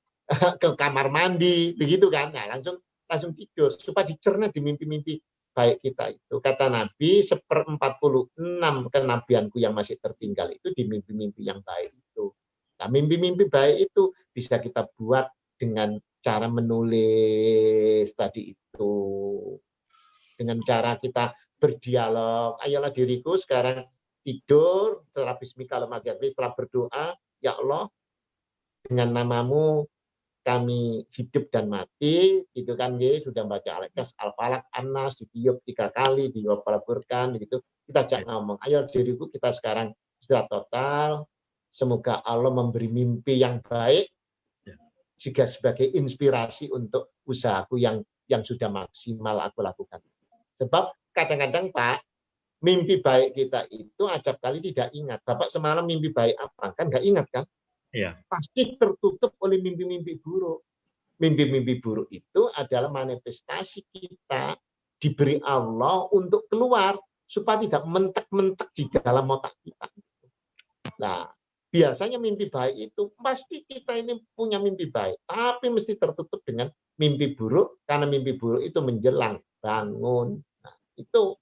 ke kamar mandi, begitu kan? Nah, langsung tidur supaya dicerna di mimpi-mimpi baik kita itu. Kata Nabi, 1/46 kenabianku yang masih tertinggal itu di mimpi-mimpi yang baik itu. Nah, mimpi-mimpi baik itu bisa kita buat dengan cara menulis tadi itu. Dengan cara kita berdialog, ayolah diriku sekarang tidur, setelah bismika setelah berdoa, ya Allah, dengan namamu kami hidup dan mati, gitu kan, sudah baca Al-Ikhlas, Al-Falaq, An-Nas, ditiup 3 kali, dipelaburkan, gitu. Kita ajak ngomong, ayo diriku kita sekarang istirahat total, semoga Allah memberi mimpi yang baik, juga sebagai inspirasi untuk usahaku yang sudah maksimal aku lakukan. Sebab kadang-kadang Pak, mimpi baik kita itu acap kali tidak ingat. Bapak semalam mimpi baik apa? Kan nggak ingat kan? Iya. Pasti tertutup oleh mimpi-mimpi buruk. Mimpi-mimpi buruk itu adalah manifestasi kita diberi Allah untuk keluar supaya tidak mentek-mentek di dalam otak kita. Nah, biasanya mimpi baik itu pasti kita ini punya mimpi baik, tapi mesti tertutup dengan mimpi buruk karena mimpi buruk itu menjelang bangun. Nah, itu.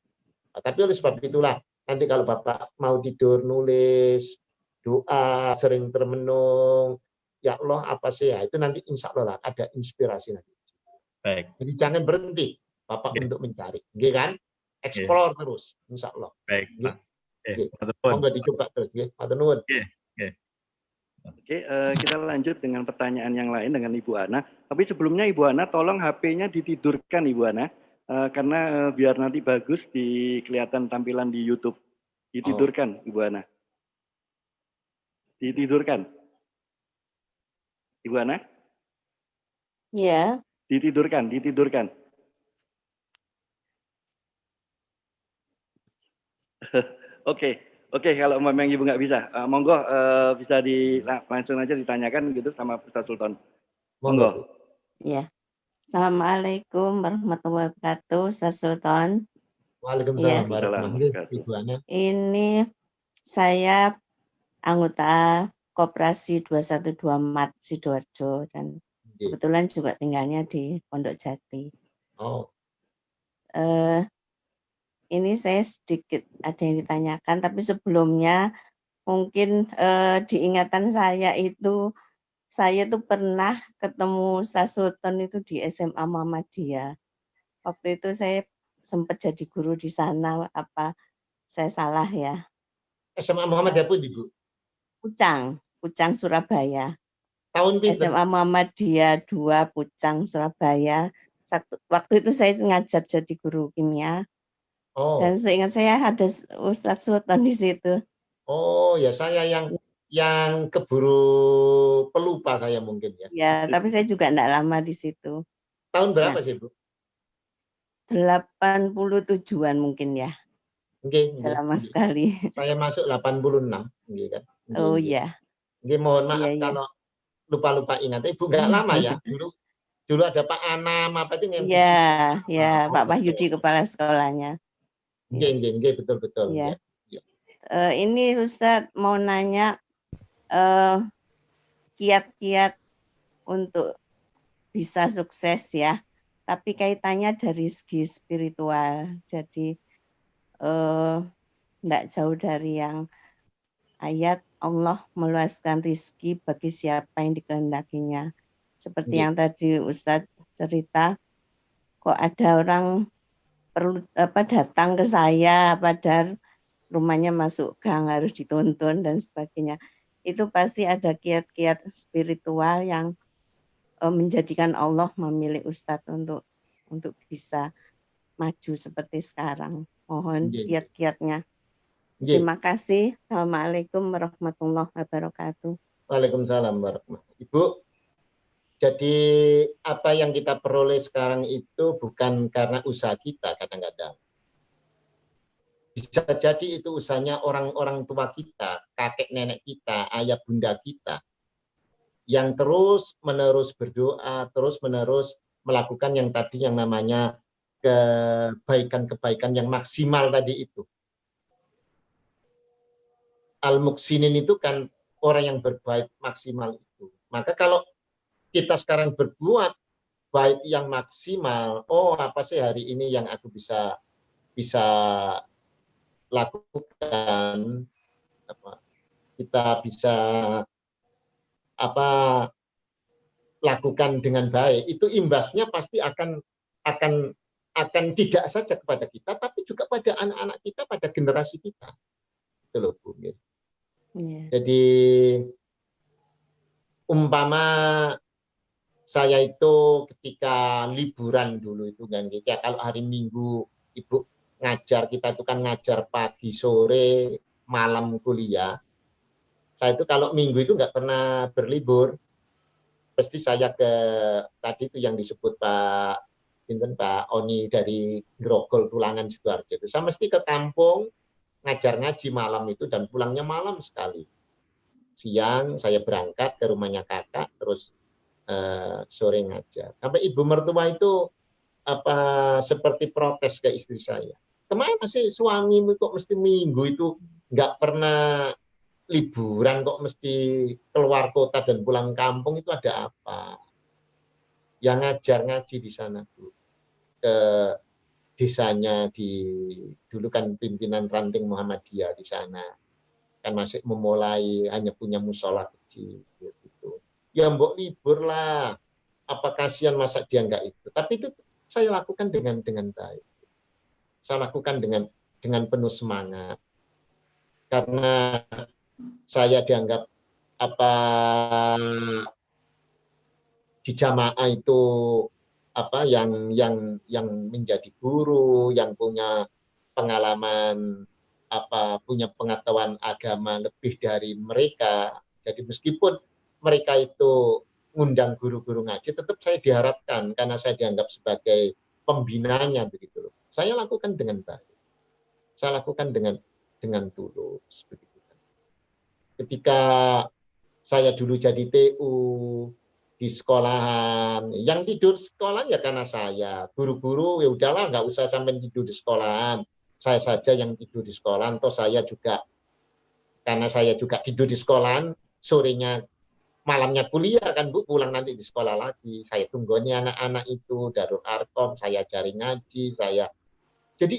Nah, tapi oleh sebab itulah nanti kalau Bapak mau tidur nulis doa, sering termenung, ya Allah apa sih ya, itu nanti insya Allah lah ada inspirasi nanti. Baik. Jadi jangan berhenti Bapak untuk mencari, kan? Explore terus, insya Allah. Baik, Pak. Monggo dicoba terus, Matur nuwun. Oke, kita lanjut dengan pertanyaan yang lain dengan Ibu Ana. Tapi sebelumnya Ibu Ana, tolong HP-nya ditidurkan Ibu Ana, karena biar nanti bagus kelihatan tampilan di YouTube. Ditidurkan Ibu Ana. Ditidurkan. Ibu Ana? Ya. Ditidurkan. Oke, kalau memang Ibu nggak bisa, monggo bisa langsung aja ditanyakan gitu sama Ustaz Sultan. Monggo. Ya. Assalamualaikum warahmatullahi wabarakatuh, Ustaz Sultan. Waalaikumsalam warahmatullahi wabarakatuh. Ini saya anggota Koperasi 212 Mat Sidoarjo dan kebetulan juga tinggalnya di Pondok Jati. Ini saya sedikit ada yang ditanyakan, tapi sebelumnya mungkin diingatan saya tuh pernah ketemu Ustaz Sultan itu di SMA Muhammadiyah. Waktu itu saya sempat jadi guru di sana, apa saya salah ya? SMA Muhammadiyah pun Ibu? Pucang Surabaya. Tahun pinten? SMA Muhammadiyah 2 Pucang Surabaya. Waktu itu saya ngajar jadi guru kimia. Dan seingat saya ada Ustaz Sultan di situ. Oh ya, saya yang keburu pelupa saya mungkin ya. Ya, tapi saya juga enggak lama di situ. Tahun berapa sih, Bu? 87-an mungkin ya. Sudah lama sekali. Saya masuk 86, kan. Oh iya. Mohon maaf kalau lupa-lupa ingat. Ibu enggak lama ya. Dulu ada Pak Anam apa itu? Iya, Pak Wahyudi kepala sekolahnya. Betul. Ya. Ini Ustadz mau nanya kiat-kiat untuk bisa sukses ya, tapi kaitannya dari segi spiritual. Jadi enggak jauh dari yang ayat Allah meluaskan rizki bagi siapa yang dikehendakinya. Seperti yang tadi Ustadz cerita, kok ada orang perlu datang ke saya padahal rumahnya masuk gang harus dituntun dan sebagainya. Itu pasti ada kiat-kiat spiritual yang menjadikan Allah memilih Ustadz untuk bisa maju seperti sekarang. Mohon kiat-kiatnya. Terima kasih. Assalamualaikum warahmatullahi wabarakatuh. Waalaikumsalam warahmatullahi wabarakatuh. Ibu, jadi apa yang kita peroleh sekarang itu bukan karena usaha kita kadang-kadang. Bisa jadi itu usahanya orang-orang tua kita, kakek nenek kita, ayah bunda kita, yang terus-menerus berdoa, terus-menerus melakukan yang tadi yang namanya kebaikan-kebaikan yang maksimal tadi itu. Al-Muksinin itu kan orang yang berbaik maksimal itu. Maka kalau kita sekarang berbuat baik yang maksimal, oh apa sih hari ini yang aku bisa lakukan, kita bisa lakukan dengan baik, itu imbasnya pasti akan tidak saja kepada kita, tapi juga pada anak-anak kita, pada generasi kita. Itu loh, Bu. Jadi umpama saya itu ketika liburan dulu itu kan, kalau hari Minggu Ibu ngajar, kita itu kan ngajar pagi, sore, malam kuliah. Saya itu kalau Minggu itu nggak pernah berlibur. Pasti saya ke tadi itu yang disebut Pak Oni dari Grogol Tulangan Sidoarjo itu. Saya mesti ke kampung ngajar ngaji malam itu dan pulangnya malam sekali. Siang saya berangkat ke rumahnya kakak, terus sore ngajar. Sampai ibu mertua itu seperti protes ke istri saya. Kemana sih suamimu kok mesti Minggu itu nggak pernah liburan, kok mesti keluar kota dan pulang kampung, itu ada apa? Yang ngajar ngaji di sana, Bu. Ke desanya dulu kan pimpinan ranting Muhammadiyah di sana. Kan masih memulai hanya punya musola kecil gitu. Ya mbok libur lah. Apa kasihan masa dia enggak itu. Tapi itu saya lakukan dengan baik. Saya lakukan dengan penuh semangat. Karena saya dianggap di jamaah itu yang menjadi guru, yang punya pengalaman punya pengetahuan agama lebih dari mereka. Jadi meskipun mereka itu ngundang guru-guru ngaji, tetap saya diharapkan karena saya dianggap sebagai pembinanya begitu loh. Saya lakukan dengan baik. Saya lakukan dengan tulus begitu. Ketika saya dulu jadi TU di sekolahan, yang tidur sekolahan ya karena saya. Guru-guru ya udahlah nggak usah sampai tidur di sekolahan. Saya saja yang tidur di sekolahan, toh saya juga karena saya juga tidur di sekolahan, sorenya malamnya kuliah kan Bu, pulang nanti di sekolah lagi. Saya tunggoni anak-anak itu Darul Arkom, saya cari ngaji, jadi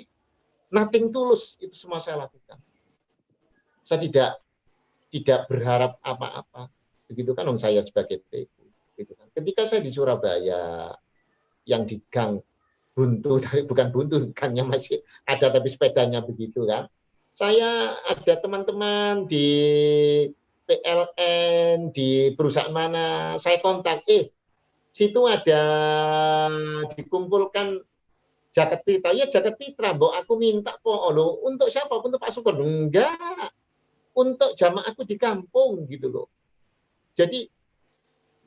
nothing tulus itu semua saya lakukan. Saya tidak berharap apa-apa. Begitu kan saya sebagai TU. Gitu kan. Ketika saya di Surabaya yang di gang buntu, bukan buntu, gangnya masih ada tapi sepedanya begitu kan. Saya ada teman-teman di PLN, di perusahaan mana, saya kontak, situ ada dikumpulkan jaket pita. Ya jaket pita, Mbok aku minta loh. Untuk siapa? Untuk Pak Sukun? Enggak. Untuk jamaah aku di kampung gitu loh. Jadi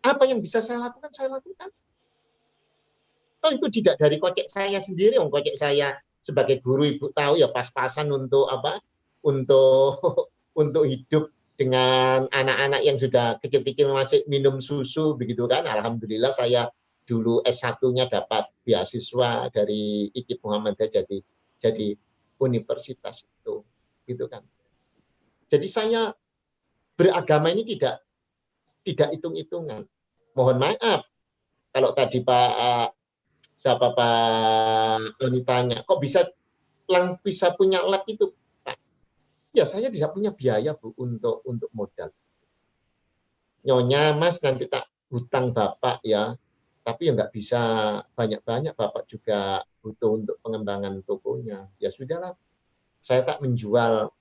apa yang bisa saya lakukan, saya lakukan. Toh itu tidak dari kocek saya sendiri, kocek saya sebagai guru Ibu tahu ya pas-pasan untuk untuk hidup dengan anak-anak yang sudah kecil-kecil masih minum susu begitu kan. Alhamdulillah saya dulu S1-nya dapat beasiswa dari IKIP Muhammadiyah jadi universitas itu gitu kan. Jadi saya beragama ini tidak hitung-hitungan. Mohon maaf kalau tadi Pak Oni tanya, kok bisa punya lab itu, Pak? Ya saya tidak punya biaya Bu untuk modal. Nyonya Mas nanti tak hutang Bapak ya, tapi ya nggak bisa banyak-banyak, Bapak juga butuh untuk pengembangan tokonya. Ya sudahlah, saya tak menjual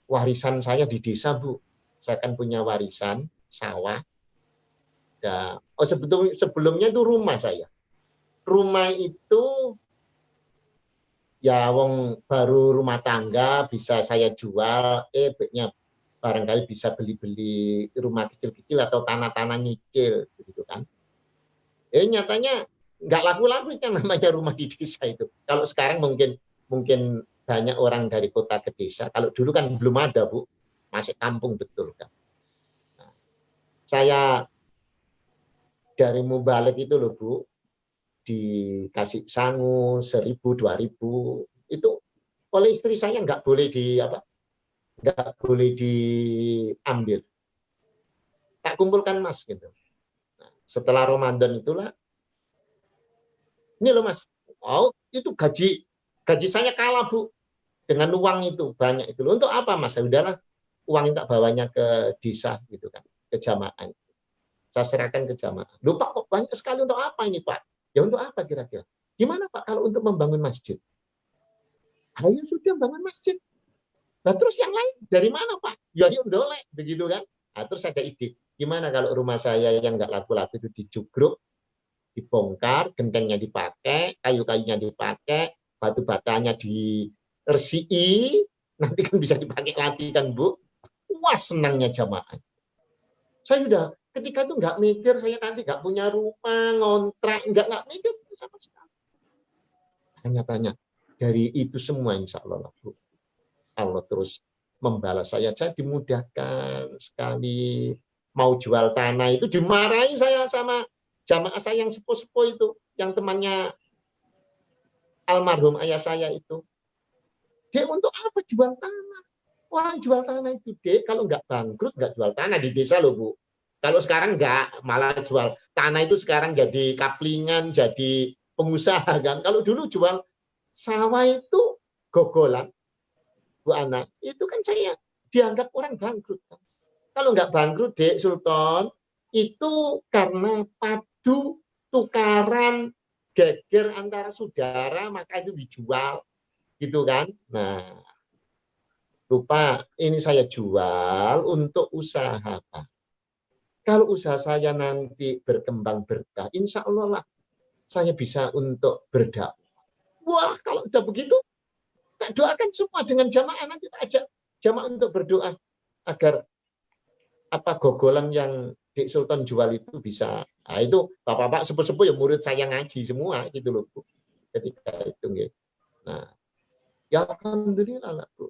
warisan saya di desa Bu. Saya kan punya warisan sawah. Ya, oh sebelumnya itu rumah saya. Rumah itu ya wong baru rumah tangga bisa saya jual, baiknya barangkali bisa beli-beli rumah kecil-kecil atau tanah-tanah nyicil begitu kan. Nyatanya nggak laku-laku yang namanya rumah di desa itu. Kalau sekarang mungkin banyak orang dari kota ke desa. Kalau dulu kan belum ada Bu, masih kampung betul kan. Nah, saya dari Mubalik itu loh Bu, dikasih sangu 1.000, 2.000 itu oleh istri saya nggak boleh diambil. Tak kumpulkan Mas gitu. Nah, setelah Ramadan itulah, ini loh Mas, itu gaji saya kalah Bu dengan uang itu banyak itu loh. Untuk apa Mas? Udahlah, uang tak bawanya ke desa gitu kan, ke jamaah. Saya serahkan ke jamaah. Loh Pak, kok banyak sekali, untuk apa ini Pak? Ya untuk apa kira-kira? Gimana Pak kalau untuk membangun masjid? Ayo sudah bangun masjid. Nah terus yang lain dari mana Pak? Ya yuk dolek begitu kan? Nah, terus ada ide, gimana kalau rumah saya yang nggak laku-laku itu dijugruk, dibongkar, gentengnya dipakai, kayu-kayunya dipakai, batu batanya diresii, nanti kan bisa dipakai lagi kan Bu? Wah senangnya jamaah. Saya sudah ketika itu nggak mikir saya nanti nggak punya rumah, ngontrak, nggak mikir sama sekali. Tanya-tanya dari itu semua insya Allah Bu, Allah terus membalas saya dimudahkan sekali. Mau jual tanah itu dimarahi saya sama jamaah saya yang sepuh-sepuh itu, yang temannya almarhum ayah saya itu. Dek, untuk apa jual tanah? Orang jual tanah itu Dek, kalau nggak bangkrut nggak jual tanah di desa loh Bu. Kalau sekarang nggak, malah jual tanah itu sekarang jadi kaplingan, jadi pengusaha kan. Kalau dulu jual sawah itu gogolan, Bu Ana, itu kan saya dianggap orang bangkrut. Kalau nggak bangkrut, Dek Sultan, itu karena padu, tukaran, geger antara saudara, maka itu dijual, gitu kan. Nah, lupa, ini saya jual untuk usaha Pak. Kalau usaha saya nanti berkembang berkah, insya Allah lah saya bisa untuk berdakwah. Wah, kalau udah begitu, tak doakan semua dengan jamaah, nanti tak ajak jamaah untuk berdoa agar gogolan yang Dik Sultan jual itu bisa. Nah, itu bapak-bapak sepuh-sepuh ya murid saya ngaji semua gitu loh Bu. Ketika itu gitu. Nah, ya alhamdulillah lah Bu.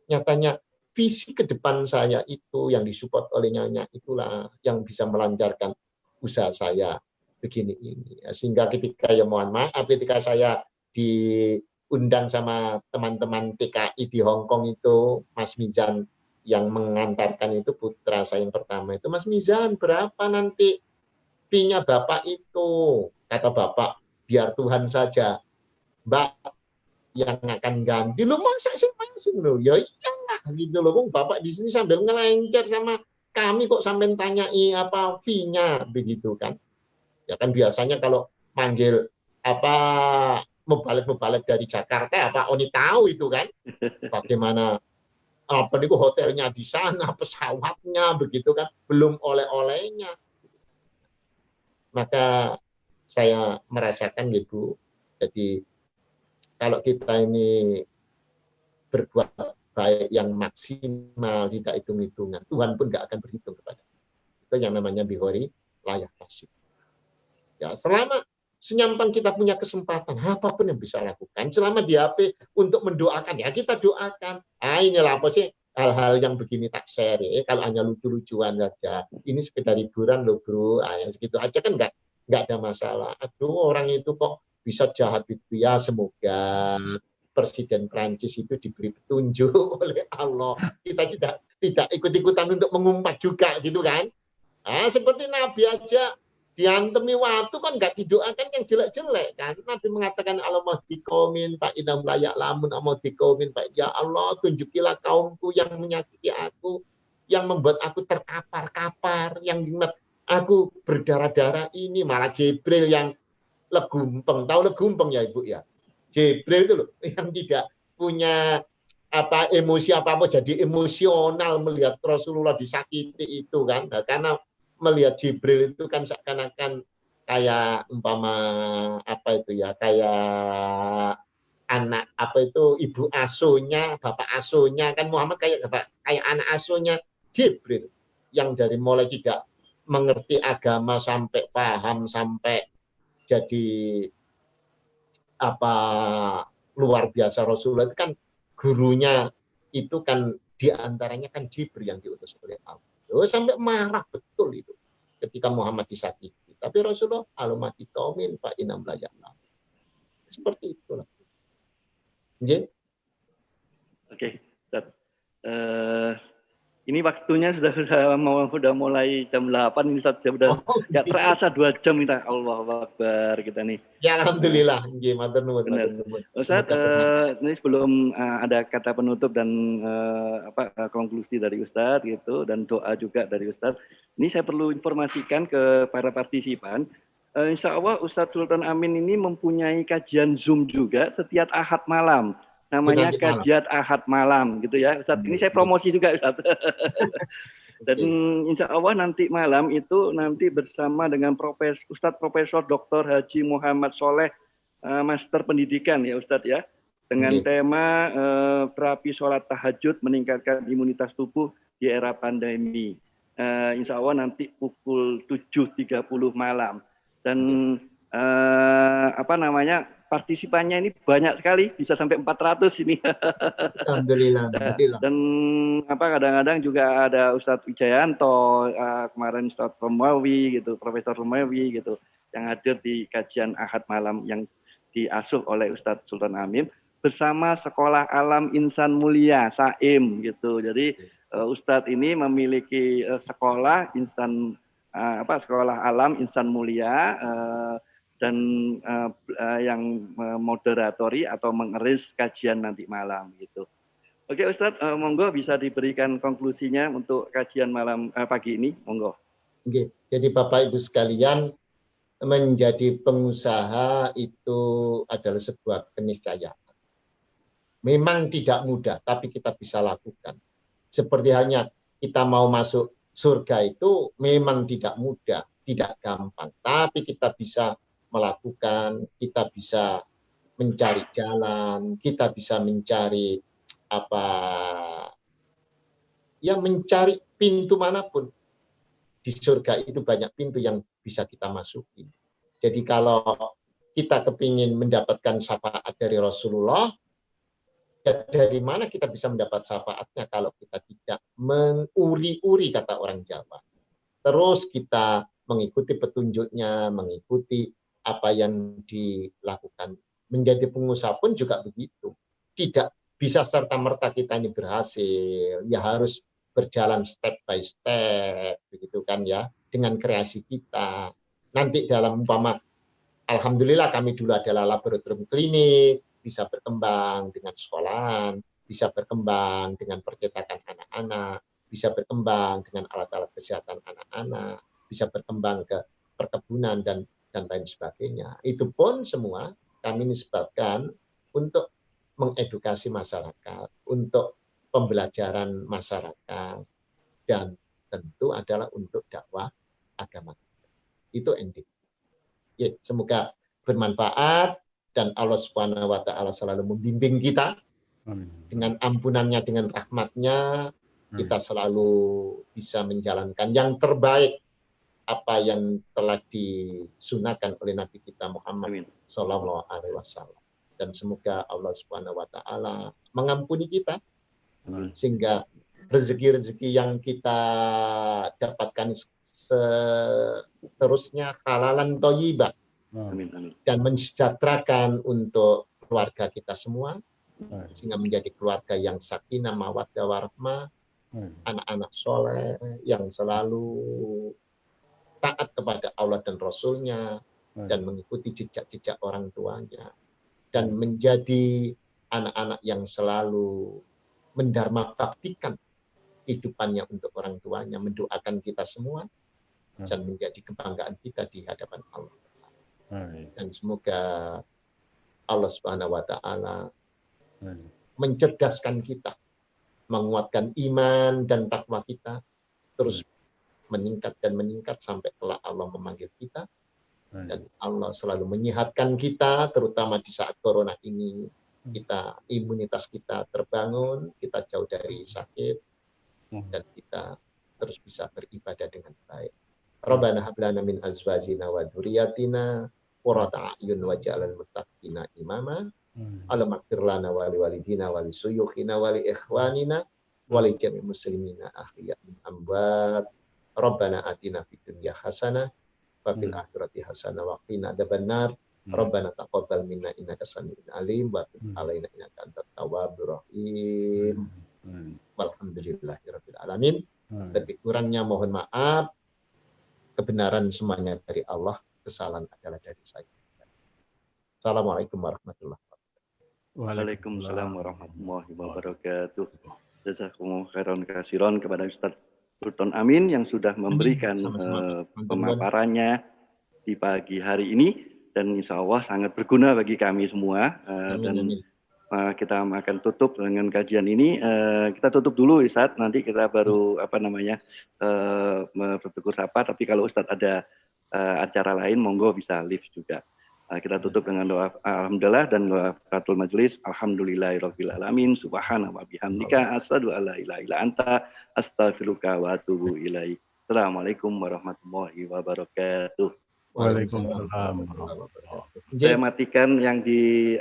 Nyatanya visi ke depan saya itu yang disupport oleh Nyonya itulah yang bisa melancarkan usaha saya begini ini. Sehingga ketika ya mohon maaf ketika saya diundang sama teman-teman TKI di Hong Kong itu, Mas Mizan yang mengantarkan itu, putra saya yang pertama itu, Mas Mizan berapa nanti fee-nya Bapak itu? Kata Bapak, biar Tuhan saja. Mbak yang akan ganti, lo masa sih masih lo? Ya iya gitu loh, Bapak di sini sambil ngelencer sama kami kok sampai tanyai apa fee-nya begitu kan? Ya kan biasanya kalau manggil mubalik dari Jakarta, Pak Oni tahu itu kan, bagaimana itu hotelnya di sana, pesawatnya begitu kan, belum oleh-olehnya. Maka saya merasakan gitu. Jadi kalau kita ini berbuat baik yang maksimal, tidak hitung-hitungan, Tuhan pun nggak akan berhitung kepada kita. Itu yang namanya bihori layak nasib. Ya, selama senyampang kita punya kesempatan, apapun yang bisa lakukan. Selama di HP untuk mendoakan, ya kita doakan. Inilah apa sih hal-hal yang begini tak share. Kalau hanya lucu-lucuan saja, ini sekedar hiburan loh bro. Ya segitu aja kan nggak ada masalah. Aduh, orang itu kok bisa jahat itu ya. Semoga Presiden Prancis itu diberi petunjuk oleh Allah. Kita tidak ikut-ikutan untuk mengumpat juga gitu kan. Seperti Nabi aja diantemi waktu kan nggak didoakan yang jelek-jelek kan. Nabi mengatakan Allahumma dikomin Pak Idam layak lamun Allahumma dikomin Pak, ya Allah tunjukilah kaumku yang menyakiti aku, yang membuat aku terkapar-kapar, yang membuat aku berdarah-darah ini. Malah Jibril yang legumpeng, tahu legumpeng ya Ibu ya? Jibril itu loh yang tidak punya emosi apa-apa, jadi emosional melihat Rasulullah disakiti itu kan. Nah, karena melihat Jibril itu kan seakan-akan kayak umpama kayak anak ibu asuhnya, bapak asuhnya kan Muhammad kayak anak asuhnya Jibril yang dari mulai tidak mengerti agama sampai paham, sampai jadi luar biasa. Rasulullah itu kan gurunya itu kan diantaranya kan Jibril yang diutus oleh Allah. Sampai marah betul itu ketika Muhammad disakiti. Tapi Rasulullah alumati kaumin Pak Inam Layakna. Seperti itulah. Oke, ini waktunya sudah mulai jam 8 ini saja sudah nggak terasa 2 jam kita. Allahu Akbar kita nih. Ya alhamdulillah. Benar. Ustaz, ini sebelum ada kata penutup dan konklusi dari Ustaz gitu dan doa juga dari Ustaz. Ini saya perlu informasikan ke para partisipan. Insya Allah Ustaz Sultan Amin ini mempunyai kajian Zoom juga setiap Ahad malam. Namanya kajian Ahad malam gitu ya Ustaz. Ini saya promosi juga Ustaz. Dan insya Allah nanti malam itu nanti bersama dengan Ustadz Profesor Dr. Haji Muhammad Soleh, Master Pendidikan ya Ustadz ya, dengan tema terapi sholat tahajud meningkatkan imunitas tubuh di era pandemi. Insya Allah nanti pukul 7.30 malam. Dan partisipannya ini banyak sekali, bisa sampai 400 ini. Alhamdulillah. Dan kadang-kadang juga ada Ustadz Wijayanto, kemarin Ustadz Romawi gitu, Profesor Romawi gitu, yang hadir di kajian Ahad malam yang diasuh oleh Ustadz Sultan Amin bersama Sekolah Alam Insan Mulia Saim gitu. Jadi Ustadz ini memiliki sekolah Sekolah Alam Insan Mulia dan yang moderatori atau mengeris kajian nanti malam gitu. Oke Ustadz, monggo bisa diberikan konklusinya untuk kajian malam pagi ini, monggo. Oke. Jadi Bapak Ibu sekalian, menjadi pengusaha itu adalah sebuah keniscayaan. Memang tidak mudah, tapi kita bisa lakukan. Seperti halnya kita mau masuk surga itu memang tidak mudah, tidak gampang, tapi kita bisa melakukan, kita bisa mencari jalan, kita bisa mencari mencari pintu manapun. Di surga itu banyak pintu yang bisa kita masuki. Jadi kalau kita kepingin mendapatkan syafaat dari Rasulullah, dari mana kita bisa mendapat syafaatnya kalau kita tidak menguri-uri kata orang Jawa. Terus kita mengikuti petunjuknya, mengikuti apa yang dilakukan. Menjadi pengusaha pun juga begitu. Tidak bisa serta-merta kita ini berhasil. Ya harus berjalan step by step, begitu kan ya, dengan kreasi kita. Nanti dalam alhamdulillah kami dulu adalah laboratorium klinik, bisa berkembang dengan sekolahan, bisa berkembang dengan percetakan anak-anak, bisa berkembang dengan alat-alat kesehatan anak-anak, bisa berkembang ke perkebunan dan lain sebagainya. Itu pun semua kami nisbatkan untuk mengedukasi masyarakat, untuk pembelajaran masyarakat, dan tentu adalah untuk dakwah agama. Itu ending. Ya, semoga bermanfaat dan Allah Subhanahu wa taala selalu membimbing kita. Amin. Dengan ampunannya, dengan rahmatnya, kita selalu bisa menjalankan yang terbaik apa yang telah disunahkan oleh Nabi kita Muhammad Sallallahu Alaihi Wasallam. Dan semoga Allah Subhanahu Wa Taala mengampuni kita sehingga rezeki-rezeki yang kita dapatkan seterusnya halalan thayyibah dan mensejahterakan untuk keluarga kita semua sehingga menjadi keluarga yang sakinah mawaddah warahmah, anak-anak soleh yang selalu taat kepada Allah dan Rasul-Nya, dan mengikuti jejak-jejak orang tuanya, dan menjadi anak-anak yang selalu mendharma baktikan kehidupannya untuk orang tuanya, mendoakan kita semua, dan menjadi kebanggaan kita di hadapan Allah. Dan semoga Allah Subhanahu wa Ta'ala mencerdaskan kita, menguatkan iman dan takwa kita, terus meningkat dan meningkat sampai kelak Allah memanggil kita, dan Allah selalu menyehatkan kita, terutama di saat corona ini. Kita, imunitas kita terbangun, kita jauh dari sakit, dan kita terus bisa beribadah dengan baik. Rabbana hab lana min azwajina wa dzurriyyatina qurrata a'yun waj'alna muttaqina imama. Allahumma ighfir lana wa li walidina wa li suyukhina wa li ikhwanina wa li jami'il muslimina ahya' min amwat. Rabbana atina fid dunya hasanah wa fil akhirati hasanah wa qina adzabannar. Rabbana taqabbal minna innaka samiul alim wa tub alaina innaka antat tawwabur rahim. Walhamdulillahirabbil alamin. Lebih kurangnya mohon maaf. Kebenaran semuanya dari Allah, kesalahan adalah dari saya. Assalamualaikum warahmatullahi wabarakatuh. Waalaikumsalam warahmatullahi wabarakatuh. Jazakumullah khairan katsiran kepada Ustaz Sultan Amin yang sudah memberikan pemaparannya di pagi hari ini, dan insya Allah sangat berguna bagi kami semua. Dan kita akan tutup dengan kajian ini. Kita tutup dulu Ustaz, nanti kita baru bertegur sapa. Tapi kalau Ustaz ada acara lain, monggo bisa live juga. Kita tutup dengan doa alhamdulillah dan doa kafaratul majelis. Alhamdulillahirabbil alamin. Subhanaka wa bihamdika asyhadu an la ilaha illa anta astaghfiruka wa atubu ilaik. Assalamualaikum warahmatullahi wabarakatuh. Waalaikumsalam. Saya matikan yang di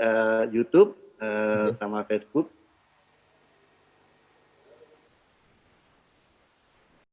YouTube sama Facebook.